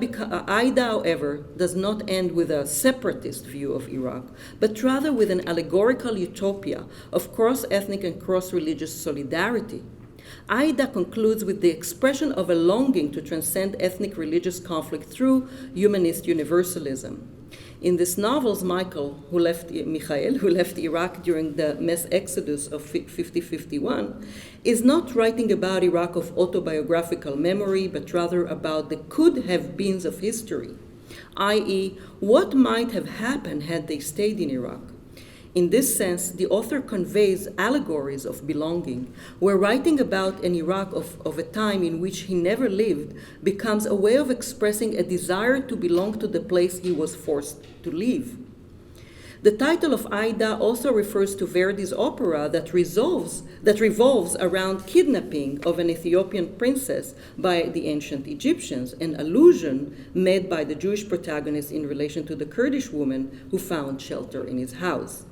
however, does not end with a separatist view of Iraq, but rather with an allegorical utopia of cross-ethnic and cross-religious solidarity. Aida concludes with the expression of a longing to transcend ethnic religious conflict through humanist universalism. In this novel, Michael, who left Iraq during the mass exodus of 50-51, is not writing about Iraq of autobiographical memory, but rather about the could-have-beens of history, i.e., what might have happened had they stayed in Iraq. In this sense, the author conveys allegories of belonging, where writing about an Iraq of a time in which he never lived becomes a way of expressing a desire to belong to the place he was forced to leave. The title of Aida also refers to Verdi's opera that revolves around kidnapping of an Ethiopian princess by the ancient Egyptians, an allusion made by the Jewish protagonist in relation to the Kurdish woman who found shelter in his house.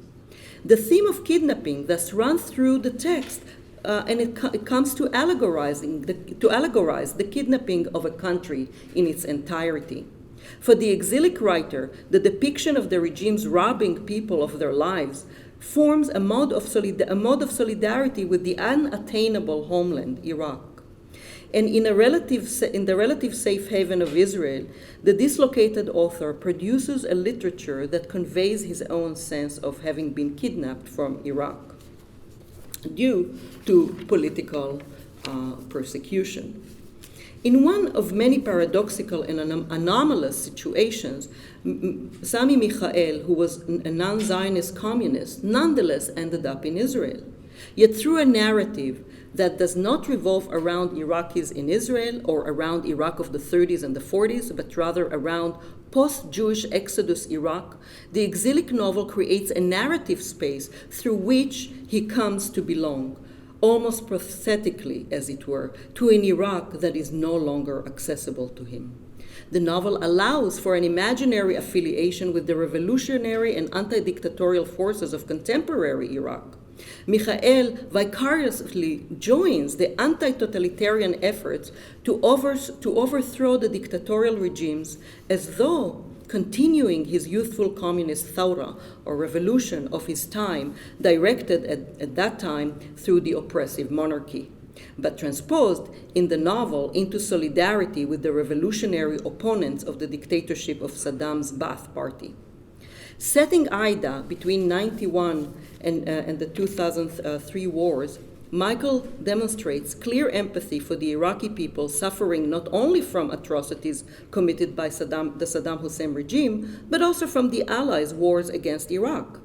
The theme of kidnapping thus runs through the text, and it comes to allegorize the kidnapping of a country in its entirety. For the exilic writer, the depiction of the regimes robbing people of their lives forms a mode of solidarity with the unattainable homeland, Iraq. And in the relative safe haven of Israel, the dislocated author produces a literature that conveys his own sense of having been kidnapped from Iraq due to political persecution. In one of many paradoxical and anomalous situations, Sami Michael, who was a non-Zionist communist, nonetheless ended up in Israel. Yet through a narrative that does not revolve around Iraqis in Israel or around Iraq of the 30s and the 40s, but rather around post-Jewish Exodus Iraq, the exilic novel creates a narrative space through which he comes to belong, almost prosthetically, as it were, to an Iraq that is no longer accessible to him. The novel allows for an imaginary affiliation with the revolutionary and anti-dictatorial forces of contemporary Iraq. Michael vicariously joins the anti-totalitarian efforts to overthrow the dictatorial regimes, as though continuing his youthful communist thawra, or revolution of his time, directed at that time through the oppressive monarchy, but transposed in the novel into solidarity with the revolutionary opponents of the dictatorship of Saddam's Ba'ath Party. Setting Aida between 1991 and the 2003 wars, Michael demonstrates clear empathy for the Iraqi people suffering not only from atrocities committed by the Saddam Hussein regime, but also from the Allies' wars against Iraq.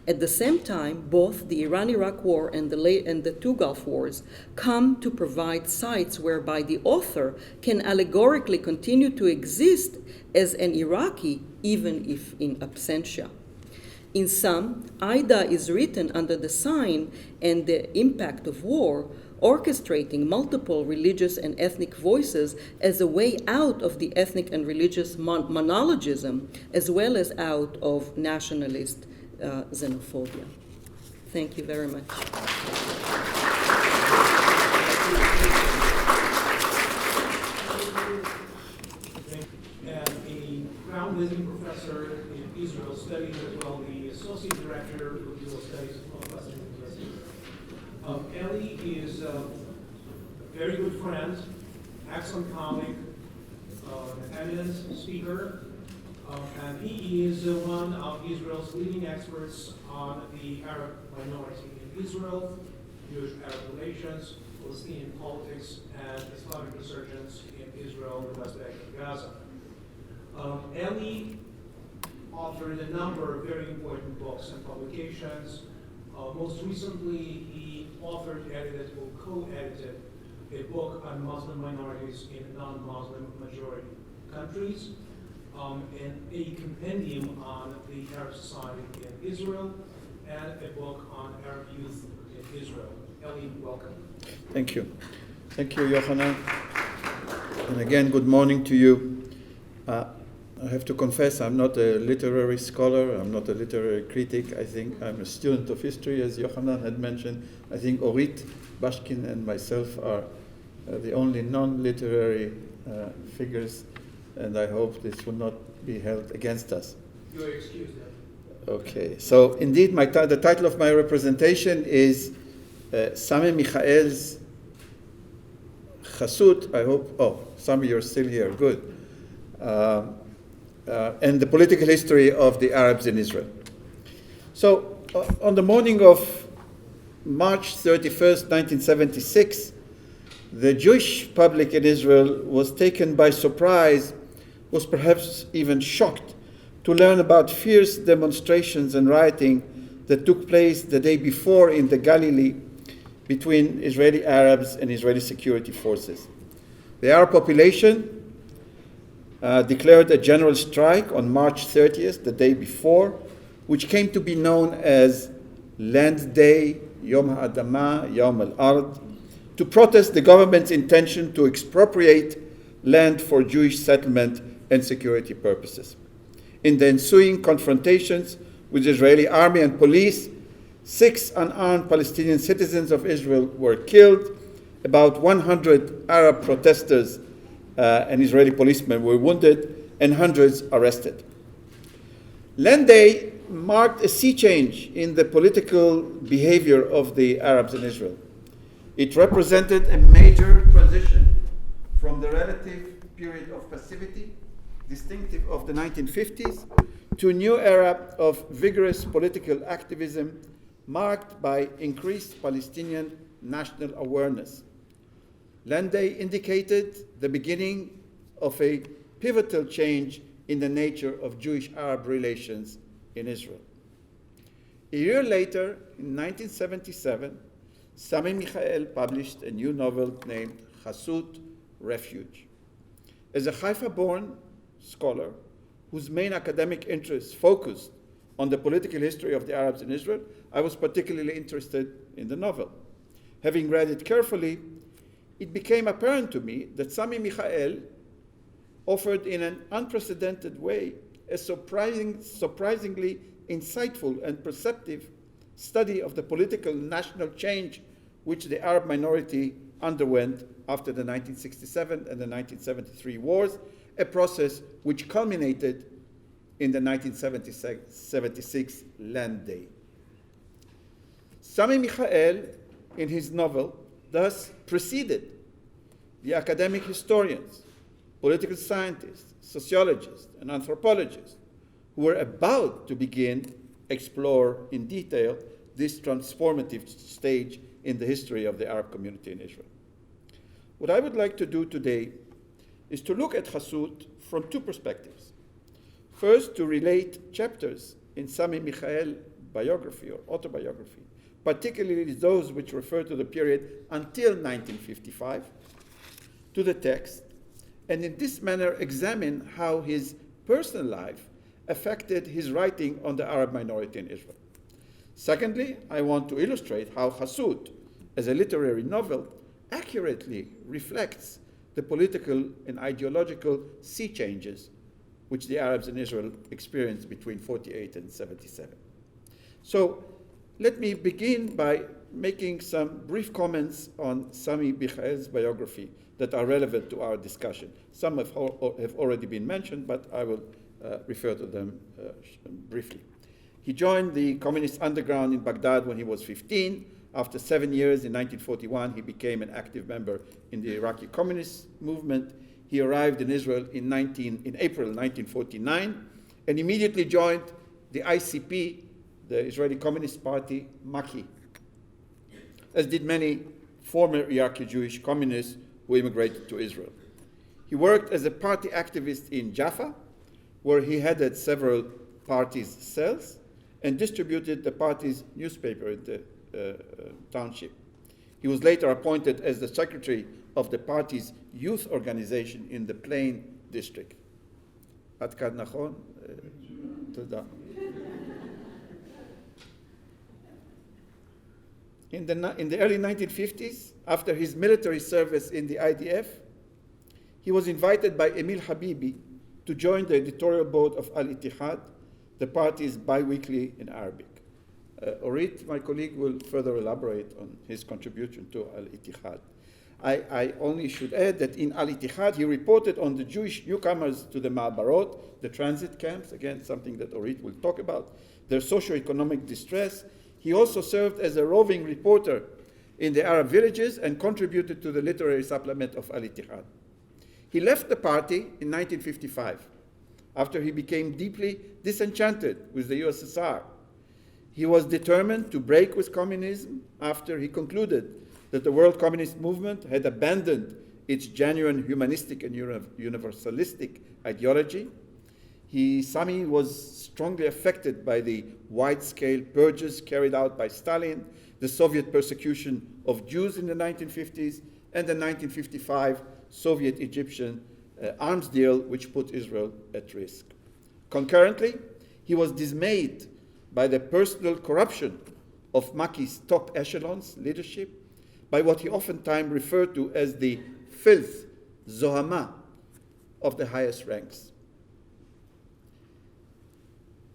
At the same time, both the Iran-Iraq War and the two Gulf Wars come to provide sites whereby the author can allegorically continue to exist as an Iraqi, even if in absentia. In sum, Aida is written under the sign and the impact of war, orchestrating multiple religious and ethnic voices as a way out of the ethnic and religious monologism, as well as out of nationalist xenophobia. Thank you very much. And a ground-visiting professor in Israel studies, as well the associate director of Israel studies at Northwestern University. Elie is a very good friend, excellent colleague, an eminent speaker, and he is one of Israel's leading experts on the Arab minority in Israel, Jewish-Arab relations, Palestinian politics, and Islamic resurgence in Israel, the West Bank, and Gaza. Elie authored a number of very important books and publications. Most recently, he authored, edited, or co-edited a book on Muslim minorities in non-Muslim majority countries, and a compendium on the Arab society in Israel, and a book on Arab youth in Israel. Elie, welcome. Thank you. Thank you, Yochanan. And again, good morning to you. I have to confess, I'm not a literary scholar, I'm not a literary critic. I think I'm a student of history, as Yochanan had mentioned. I think Orit, Bashkin, and myself are the only non-literary figures, and I hope this will not be held against us. You are excused. Okay, so indeed, the title of my representation is Sami Michael's Chasut. I hope, Sami, you're still here, good. And the political history of the Arabs in Israel. So, on the morning of March 31st, 1976, the Jewish public in Israel was taken by surprise, was perhaps even shocked, to learn about fierce demonstrations and rioting that took place the day before in the Galilee between Israeli Arabs and Israeli security forces. The Arab population declared a general strike on March 30th, the day before, which came to be known as Land Day, Yom HaAdama, Yom Al-Ard, to protest the government's intention to expropriate land for Jewish settlement and security purposes. In the ensuing confrontations with the Israeli army and police, 6 unarmed Palestinian citizens of Israel were killed. About 100 Arab protesters and Israeli policemen were wounded, and hundreds arrested. Land Day marked a sea change in the political behavior of the Arabs in Israel. It represented a major transition from the relative period of passivity, distinctive of the 1950s, to a new era of vigorous political activism marked by increased Palestinian national awareness. Land Day indicated the beginning of a pivotal change in the nature of Jewish-Arab relations in Israel. A year later, in 1977, Sami Michael published a new novel named Chasut, Refuge. As a Haifa-born scholar whose main academic interests focused on the political history of the Arabs in Israel, I was particularly interested in the novel. Having read it carefully, it became apparent to me that Sami Michael offered in an unprecedented way a surprisingly insightful and perceptive study of the political national change which the Arab minority underwent after the 1967 and the 1973 wars, a process which culminated in the 1976 Land Day. Sami Michael, in his novel, thus preceded the academic historians, political scientists, sociologists, and anthropologists who were about to begin explore in detail this transformative stage in the history of the Arab community in Israel. What I would like to do today is to look at Chasut from two perspectives. First, to relate chapters in Sami Michael biography or autobiography, particularly those which refer to the period until 1955, to the text, and in this manner examine how his personal life affected his writing on the Arab minority in Israel. Secondly, I want to illustrate how Chasut, as a literary novel, accurately reflects the political and ideological sea changes which the Arabs in Israel experienced between 48 and 77. So let me begin by making some brief comments on Sami Michael's biography that are relevant to our discussion. Some have already been mentioned, but I will refer to them briefly. He joined the communist underground in Baghdad when he was 15. After 7 years, in 1941, he became an active member in the Iraqi communist movement. He arrived in Israel in April 1949 and immediately joined the ICP, the Israeli Communist Party, Maki, as did many former Iraqi Jewish communists who immigrated to Israel. He worked as a party activist in Jaffa, where he headed several parties' cells and distributed the party's newspaper in the township. He was later appointed as the secretary of the party's youth organization in the Plain district. עד כאן נכון? תודה. In the early 1950s, after his military service in the IDF, he was invited by Emil Habibi to join the editorial board of Al-Ittihad, the party's bi-weekly in Arabic. Orit, my colleague, will further elaborate on his contribution to Al-Ittihad. I only should add that in Al-Ittihad, he reported on the Jewish newcomers to the Ma'abarot, the transit camps, again, something that Orit will talk about, their socio-economic distress. He also served as a roving reporter in the Arab villages and contributed to the literary supplement of Al-Ittihad. He left the party in 1955 after he became deeply disenchanted with the USSR. He was determined to break with communism after he concluded that the world communist movement had abandoned its genuine humanistic and universalistic ideology. Sami was strongly affected by the wide-scale purges carried out by Stalin, the Soviet persecution of Jews in the 1950s, and the 1955 Soviet-Egyptian arms deal, which put Israel at risk. Concurrently, he was dismayed by the personal corruption of Maki's top echelons leadership, by what he oftentimes referred to as the filth, zohama, of the highest ranks.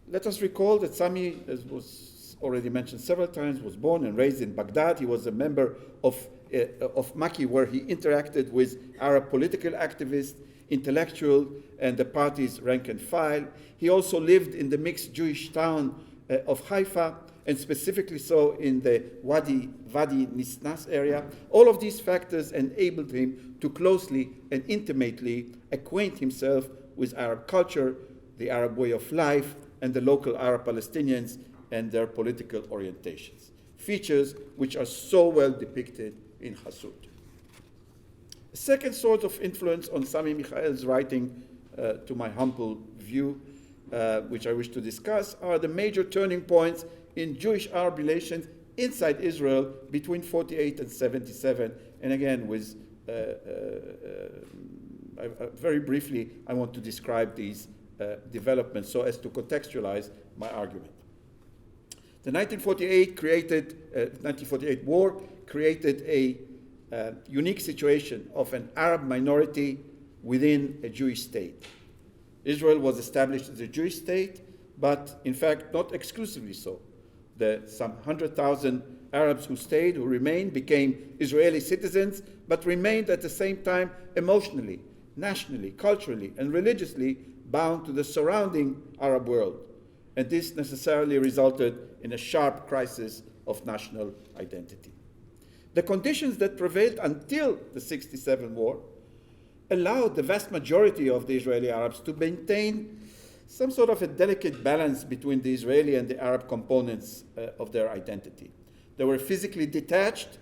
Let us recall that Sami, as was as already mentioned several times, was born and raised in Baghdad. He was a member of Maki, where he interacted with Arab political activists, intellectuals, and the party's rank and file. He also lived in the mixed Jewish town of Haifa, and specifically so in the Wadi Nisnas area. All of these factors enabled him to closely and intimately acquaint himself with Arab culture, the Arab way of life, and the local Arab Palestinians and their political orientations, features which are so well depicted in Hasud. A second sort of influence on Sami Michael's writing, to my humble view, which I wish to discuss, are the major turning points in Jewish-Arab relations inside Israel between 48 and 77. And again, with very briefly, I want to describe these developments so as to contextualize my argument. The 1948 war created a unique situation of an Arab minority within a Jewish state. Israel was established as a Jewish state, but in fact not exclusively so. Some 100,000 Arabs who stayed, who remained, became Israeli citizens, but remained at the same time emotionally, nationally, culturally, and religiously bound to the surrounding Arab world. And this necessarily resulted in a sharp crisis of national identity. The conditions that prevailed until the 67 war allowed the vast majority of the Israeli Arabs to maintain some sort of a delicate balance between the Israeli and the Arab components of their identity. They were physically detached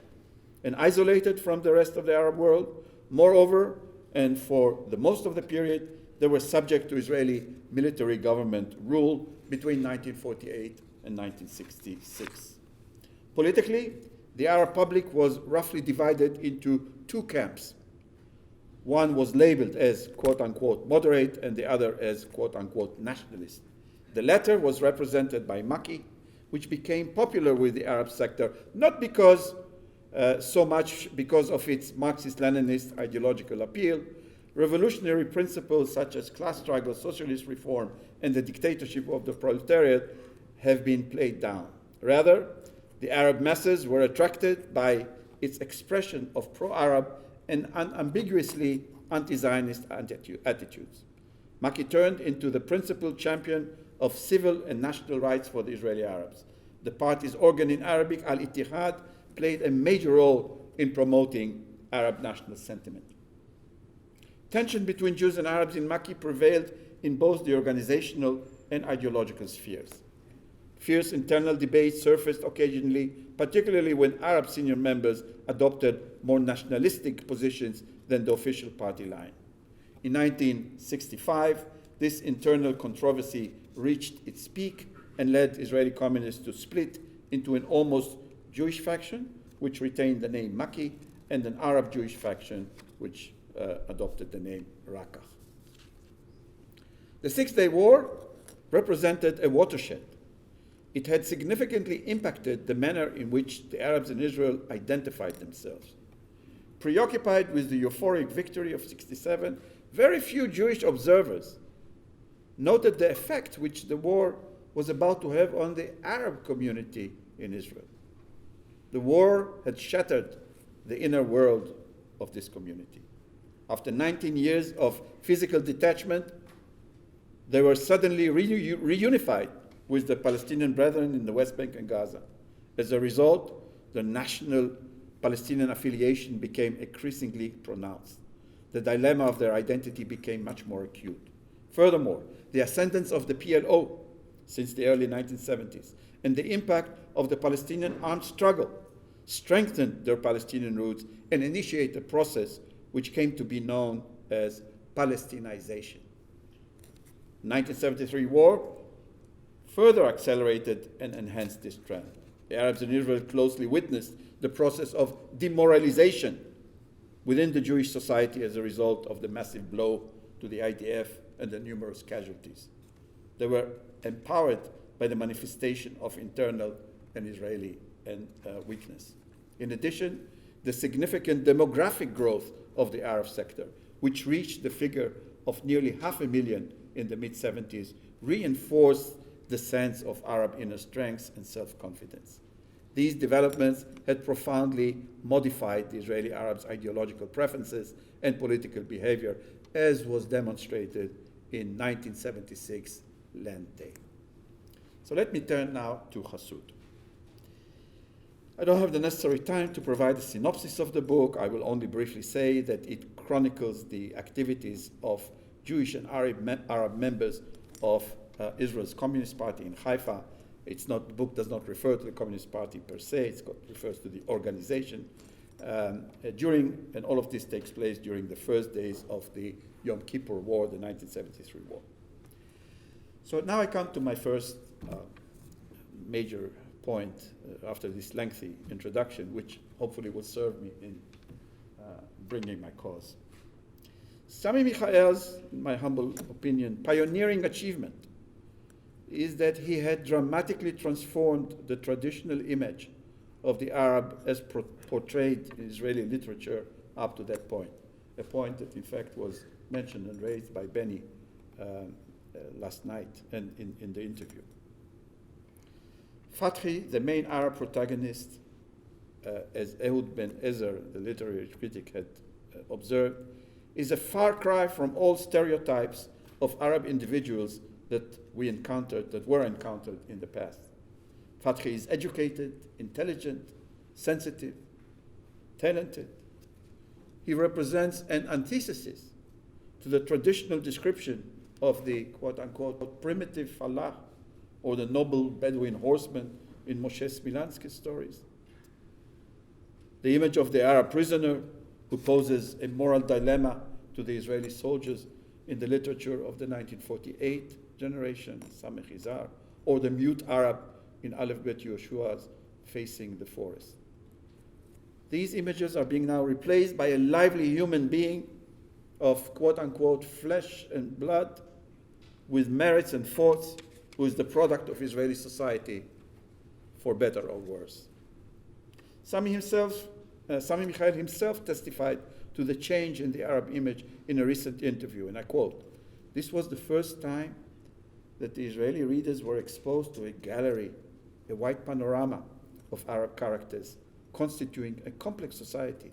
and isolated from the rest of the Arab world. Moreover, and for the most of the period, they were subject to Israeli military government rule between 1948 and 1966. Politically, the Arab public was roughly divided into two camps. One was labeled as quote-unquote moderate and the other as quote-unquote nationalist. The latter was represented by Maki, which became popular with the Arab sector, not because so much because of its Marxist-Leninist ideological appeal. Revolutionary principles such as class struggle, socialist reform, and the dictatorship of the proletariat have been played down. Rather, the Arab masses were attracted by its expression of pro-Arab and unambiguously anti-Zionist attitudes. Maki turned into the principal champion of civil and national rights for the Israeli Arabs. The party's organ in Arabic, Al-Ittihad, played a major role in promoting Arab national sentiment. Tension between Jews and Arabs in Maki prevailed in both the organizational and ideological spheres. Fierce internal debates surfaced occasionally, particularly when Arab senior members adopted more nationalistic positions than the official party line. In 1965, this internal controversy reached its peak and led Israeli communists to split into an almost Jewish faction, which retained the name Maki, and an Arab Jewish faction, which adopted the name Raqqa. The Six-Day War represented a watershed. It had significantly impacted the manner in which the Arabs in Israel identified themselves. Preoccupied with the euphoric victory of 67, very few Jewish observers noted the effect which the war was about to have on the Arab community in Israel. The war had shattered the inner world of this community. After 19 years of physical detachment, they were suddenly reunified with the Palestinian brethren in the West Bank and Gaza. As a result, the national Palestinian affiliation became increasingly pronounced. The dilemma of their identity became much more acute. Furthermore, the ascendance of the PLO since the early 1970s and the impact of the Palestinian armed struggle strengthened their Palestinian roots and initiated a process which came to be known as Palestinization. The 1973 war further accelerated and enhanced this trend. The Arabs in Israel closely witnessed the process of demoralization within the Jewish society as a result of the massive blow to the IDF and the numerous casualties. They were empowered by the manifestation of internal and Israeli weakness. In addition, the significant demographic growth of the Arab sector, which reached the figure of nearly 500,000 in the mid-70s, reinforced the sense of Arab inner strength and self-confidence. These developments had profoundly modified the Israeli Arabs' ideological preferences and political behavior, as was demonstrated in 1976 Land Day. So let me turn now to Chassout. I don't have the necessary time to provide a synopsis of the book. I will only briefly say that it chronicles the activities of Jewish and Arab members of Israel's Communist Party in Haifa. The book does not refer to the Communist Party per se, it refers to the organization. And all of this takes place during the first days of the Yom Kippur War, the 1973 war. So now I come to my first major point after this lengthy introduction, which hopefully will serve me in bringing my cause. Sami Michael's, in my humble opinion, pioneering achievement is that he had dramatically transformed the traditional image of the Arab as portrayed in Israeli literature up to that point, a point that in fact was mentioned and raised by Benny last night and in the interview. Fathi, the main Arab protagonist, as Ehud Ben Ezer, the literary critic, had observed, is a far cry from all stereotypes of Arab individuals that were encountered in the past. Fathi is educated, intelligent, sensitive, talented. He represents an antithesis to the traditional description of the quote-unquote primitive Falah or the noble Bedouin horseman in Moshe Smilansky's stories. The image of the Arab prisoner who poses a moral dilemma to the Israeli soldiers in the literature of the 1948 generation, Sameh Chizar, or the mute Arab in Aleph Bet Yehoshua's Facing the Forest. These images are being now replaced by a lively human being of quote-unquote flesh and blood with merits and faults, who is the product of Israeli society, for better or worse. Sami Michael himself testified to the change in the Arab image in a recent interview, and I quote, "This was the first time that the Israeli readers were exposed to a gallery, a wide panorama of Arab characters constituting a complex society.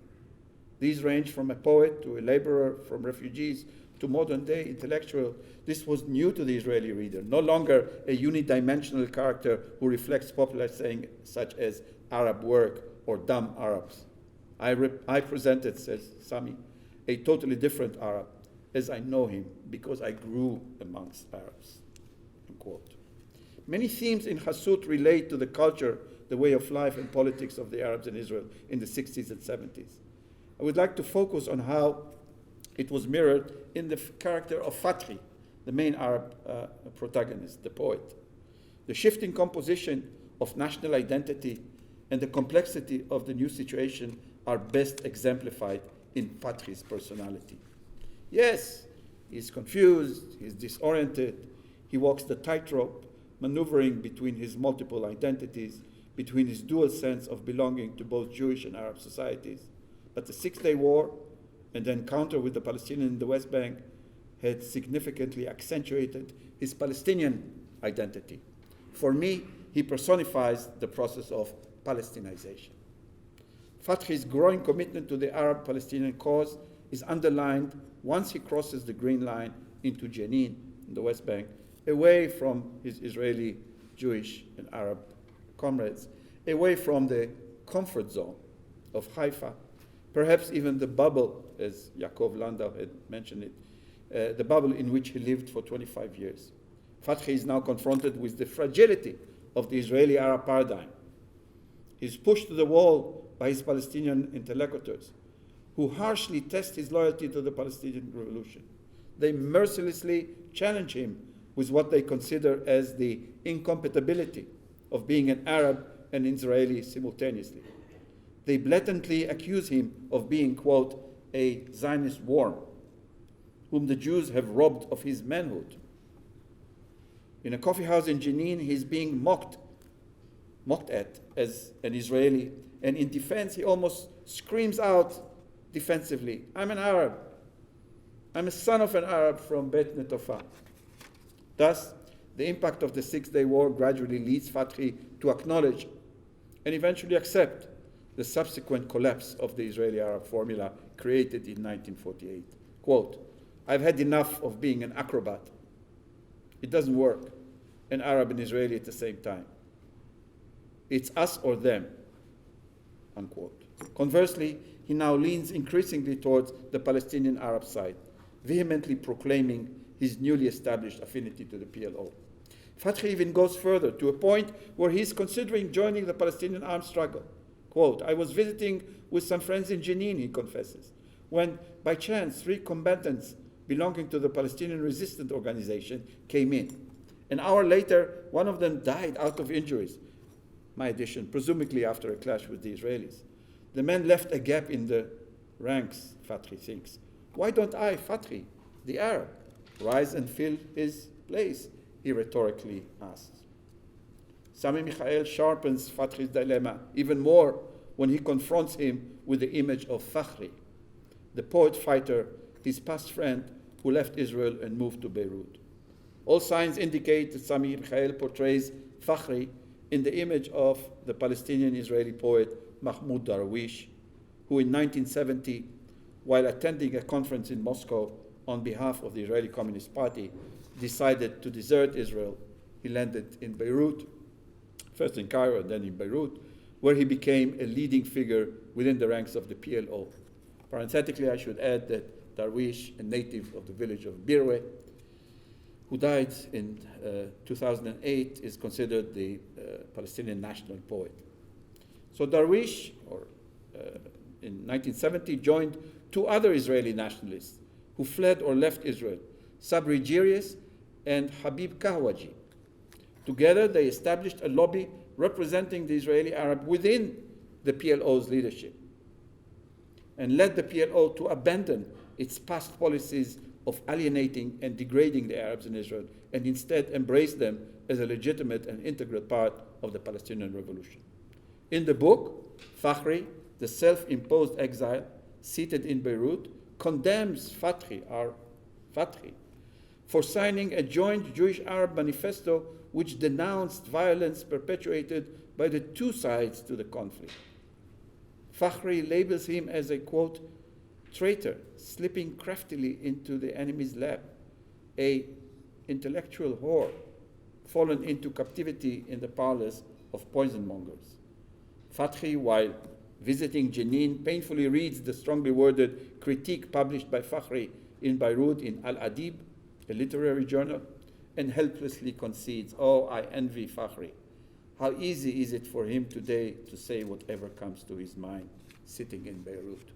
These range from a poet to a laborer, from refugees to modern-day intellectual. This was new to the Israeli reader, no longer a unidimensional character who reflects popular saying such as Arab work or dumb Arabs. I presented, says Sami, a totally different Arab, as I know him because I grew amongst Arabs." Unquote. Many themes in Chassout relate to the culture, the way of life and politics of the Arabs in Israel in the 60s and 70s. I would like to focus on how it was mirrored in the character of Fathi, the main Arab protagonist, the poet. The shifting composition of national identity and the complexity of the new situation are best exemplified in Fathi's personality. Yes, he's confused, he's disoriented, he walks the tightrope, maneuvering between his multiple identities, between his dual sense of belonging to both Jewish and Arab societies. But the Six-Day War and the encounter with the Palestinians in the West Bank had significantly accentuated his Palestinian identity. For me, he personifies the process of Palestinization. Fathi's growing commitment to the Arab-Palestinian cause is underlined once he crosses the Green Line into Jenin in the West Bank, away from his Israeli, Jewish, and Arab comrades, away from the comfort zone of Haifa, perhaps even the bubble, as Yaakov Landau had mentioned it, the bubble in which he lived for 25 years. Fathi is now confronted with the fragility of the Israeli-Arab paradigm. He's pushed to the wall by his Palestinian interlocutors, who harshly test his loyalty to the Palestinian revolution. They mercilessly challenge him with what they consider as the incompatibility of being an Arab and Israeli simultaneously. They blatantly accuse him of being, quote, a Zionist worm, whom the Jews have robbed of his manhood. In a coffee house in Jenin, he's being mocked at as an Israeli, and in defense, he almost screams out defensively, "I'm an Arab. I'm a son of an Arab from Beit Netofa." Thus, The impact of the Six-Day War gradually leads Fathi to acknowledge and eventually accept the subsequent collapse of the Israeli-Arab formula created in 1948. Quote, "I've had enough of being an acrobat. It doesn't work, an Arab and Israeli at the same time. It's us or them," unquote. Conversely, he now leans increasingly towards the Palestinian Arab side, vehemently proclaiming his newly established affinity to the PLO. Fathi even goes further, to a point where he's considering joining the Palestinian armed struggle. Quote, "I was visiting with some friends in Jenin," he confesses, "when by chance 3 combatants belonging to the Palestinian Resistance Organization came in. An hour later, one of them died out of injuries," my addition, presumably after a clash with the Israelis. "The men left a gap in the ranks," Fathi thinks. "Why don't I, Fathi, the Arab, rise and fill his place?" he rhetorically asks. Sami Michael sharpens Fathi's dilemma even more when he confronts him with the image of Fakhri, the poet-fighter, his past friend who left Israel and moved to Beirut. All signs indicate that Sami Michael portrays Fakhri in the image of the Palestinian-Israeli poet Mahmoud Darwish, who in 1970, while attending a conference in Moscow on behalf of the Israeli Communist Party, decided to desert Israel. He landed in Beirut, first in Cairo and then in Beirut, where he became a leading figure within the ranks of the PLO. Parenthetically, I should add that Darwish, a native of the village of Birwe, who died in 2008, is considered the Palestinian national poet. So Darwish, in 1970, joined 2 other Israeli nationalists who fled or left Israel, Sabri Jirius and Habib Kahwaji. Together, they established a lobby representing the Israeli Arab within the PLO's leadership and led the PLO to abandon its past policies of alienating and degrading the Arabs in Israel and instead embrace them as a legitimate and integral part of the Palestinian revolution. In the book, Fakhri, the self-imposed exile seated in Beirut, condemns Fathi, for signing a joint Jewish-Arab manifesto which denounced violence perpetuated by the 2 sides to the conflict. Fakhri labels him as a, quote, "traitor slipping craftily into the enemy's lap, a intellectual whore fallen into captivity in the parlors of poison mongers." Fathi, while visiting Jenin, painfully reads the strongly worded critique published by Fakhri in Beirut in Al-Adib, a literary journal, and helplessly concedes, "Oh, I envy Fakhri. How easy is it for him today to say whatever comes to his mind, sitting in Beirut."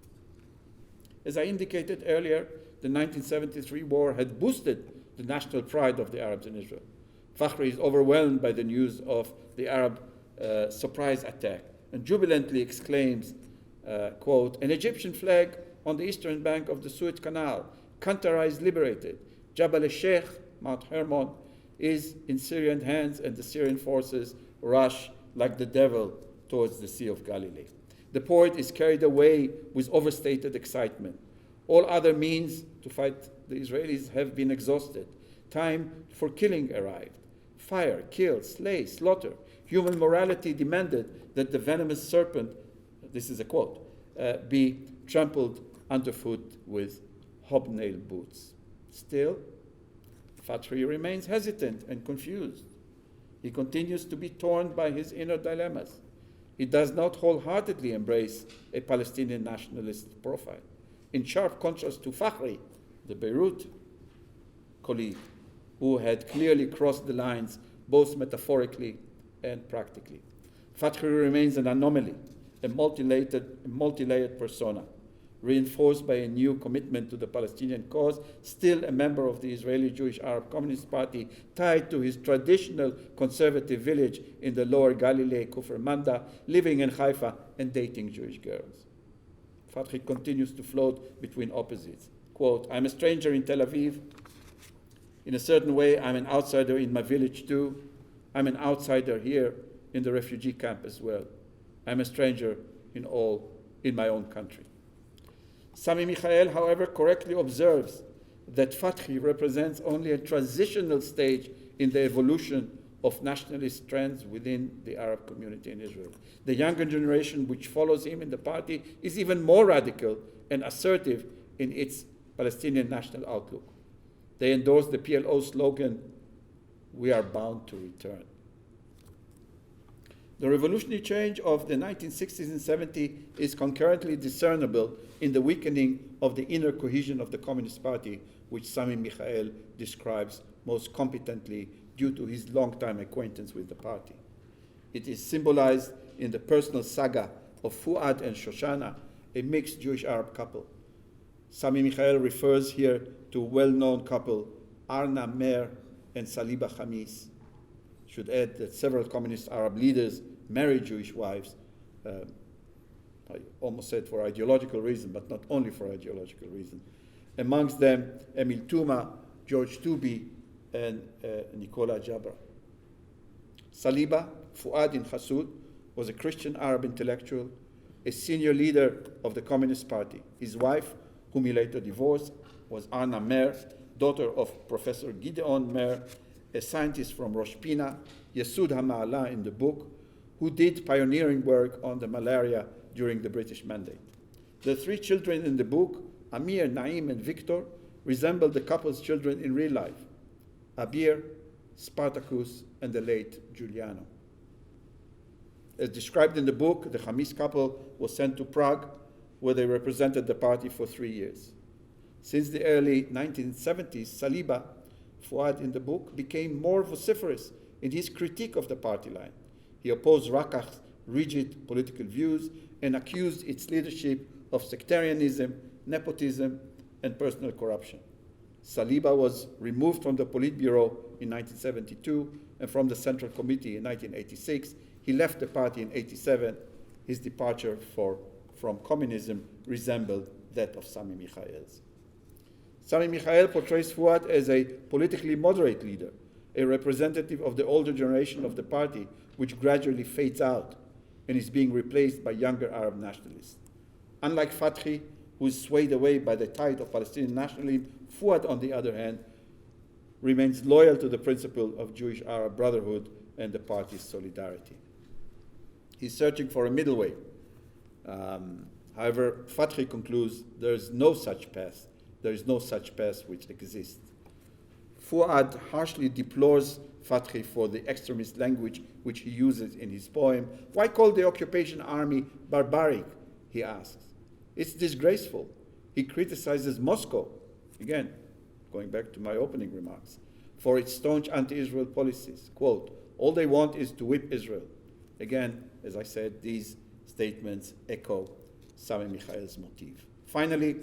As I indicated earlier, the 1973 war had boosted the national pride of the Arabs in Israel. Fakhri is overwhelmed by the news of the Arab surprise attack and jubilantly exclaims, quote, "An Egyptian flag on the eastern bank of the Suez Canal, Qantara is liberated, Jabal al-Sheikh, Mount Hermon, is in Syrian hands, and the Syrian forces rush like the devil towards the Sea of Galilee." The poet is carried away with overstated excitement. All other means to fight the Israelis have been exhausted. Time for killing arrived. Fire, kill, slay, slaughter. Human morality demanded that the venomous serpent, this is a quote, be trampled underfoot with hobnail boots. Still, Fathi remains hesitant and confused. He continues to be torn by his inner dilemmas. He does not wholeheartedly embrace a Palestinian nationalist profile, in sharp contrast to Fakhri, the Beirut colleague, who had clearly crossed the lines both metaphorically and practically. Fathi remains an anomaly, a multi-layered persona, reinforced by a new commitment to the Palestinian cause, still a member of the Israeli Jewish Arab Communist Party, tied to his traditional conservative village in the lower Galilee, Kufr Manda, living in Haifa and dating Jewish girls. Fathi continues to float between opposites. Quote, "I'm a stranger in Tel Aviv. In a certain way, I'm an outsider in my village too. I'm an outsider here in the refugee camp as well. I'm a stranger in my own country." Sami Michael, however, correctly observes that Fathi represents only a transitional stage in the evolution of nationalist trends within the Arab community in Israel. The younger generation which follows him in the party is even more radical and assertive in its Palestinian national outlook. They endorse the PLO slogan, "We are bound to return." The revolutionary change of the 1960s and 70s is concurrently discernible in the weakening of the inner cohesion of the Communist Party, which Sami Michael describes most competently due to his long-time acquaintance with the party. It is symbolized in the personal saga of Fuad and Shoshana, a mixed Jewish-Arab couple. Sami Michael refers here to a well-known couple, Arna Mer and Saliba Khamis. Should add that several communist Arab leaders married Jewish wives, I almost said for ideological reason, but not only for ideological reason. Amongst them, Emil Tuma, George Tubi, and Nicola Jabra. Saliba, Fuad in Hassud, was a Christian Arab intellectual, a senior leader of the Communist Party. His wife, whom he later divorced, was Arna Mer, daughter of Professor Gideon Mer, a scientist from Rosh Pina, Yesud HaMa'ala in the book, who did pioneering work on the malaria during the British Mandate. The three children in the book, Amir, Naim, and Victor, resemble the couple's children in real life, Abir, Spartacus, and the late Giuliano. As described in the book, the Khamis couple was sent to Prague, where they represented the party for 3 years. Since the early 1970s, Saliba, Fuad in the book, became more vociferous in his critique of the party line. He opposed Raqaq's rigid political views and accused its leadership of sectarianism, nepotism, and personal corruption. Saliba was removed from the Politburo in 1972 and from the Central Committee in 1986. He left the party in 1987. His departure from communism resembled that of Sami Michael's. Sami Michael portrays Fuad as a politically moderate leader, a representative of the older generation of the party, which gradually fades out and is being replaced by younger Arab nationalists. Unlike Fathi, who is swayed away by the tide of Palestinian nationalism, Fuad, on the other hand, remains loyal to the principle of Jewish-Arab brotherhood and the party's solidarity. He's searching for a middle way. However, Fathi concludes there is no such path. There is no such path which exists. Fuad harshly deplores Fathi for the extremist language which he uses in his poem. Why call the occupation army barbaric? He asks. It's disgraceful. He criticizes Moscow, again, going back to my opening remarks, for its staunch anti-Israel policies. Quote, all they want is to whip Israel. Again, as I said, these statements echo Sami Michael's motif. Finally,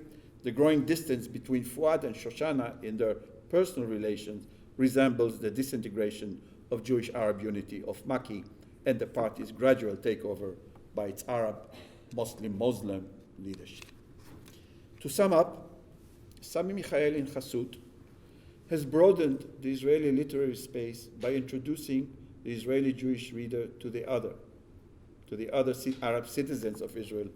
the growing distance between Fuad and Shoshana in their personal relations resembles the disintegration of Jewish-Arab unity of Maki and the party's gradual takeover by its Arab, mostly Muslim leadership. To sum up, Sami Michael in Hassud has broadened the Israeli literary space by introducing the Israeli Jewish reader to the other Arab citizens of Israel,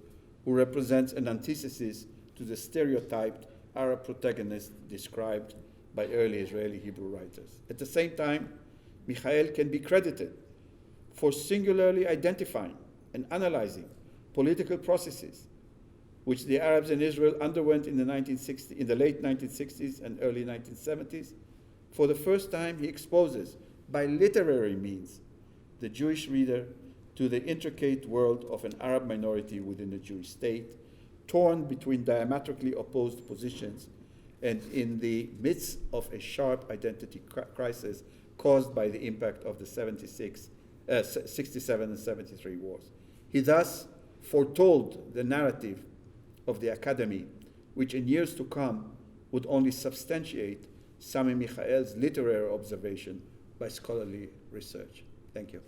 who represents an antithesis to the stereotyped Arab protagonist described by early Israeli Hebrew writers. At the same time, Michael can be credited for singularly identifying and analyzing political processes which the Arabs in Israel underwent in the late 1960s and early 1970s. For the first time, he exposes, by literary means, the Jewish reader to the intricate world of an Arab minority within the Jewish state, torn between diametrically opposed positions and in the midst of a sharp identity crisis caused by the impact of the 67 and 73 wars. He thus foretold the narrative of the academy, which in years to come would only substantiate Sami Michael's literary observation by scholarly research. Thank you.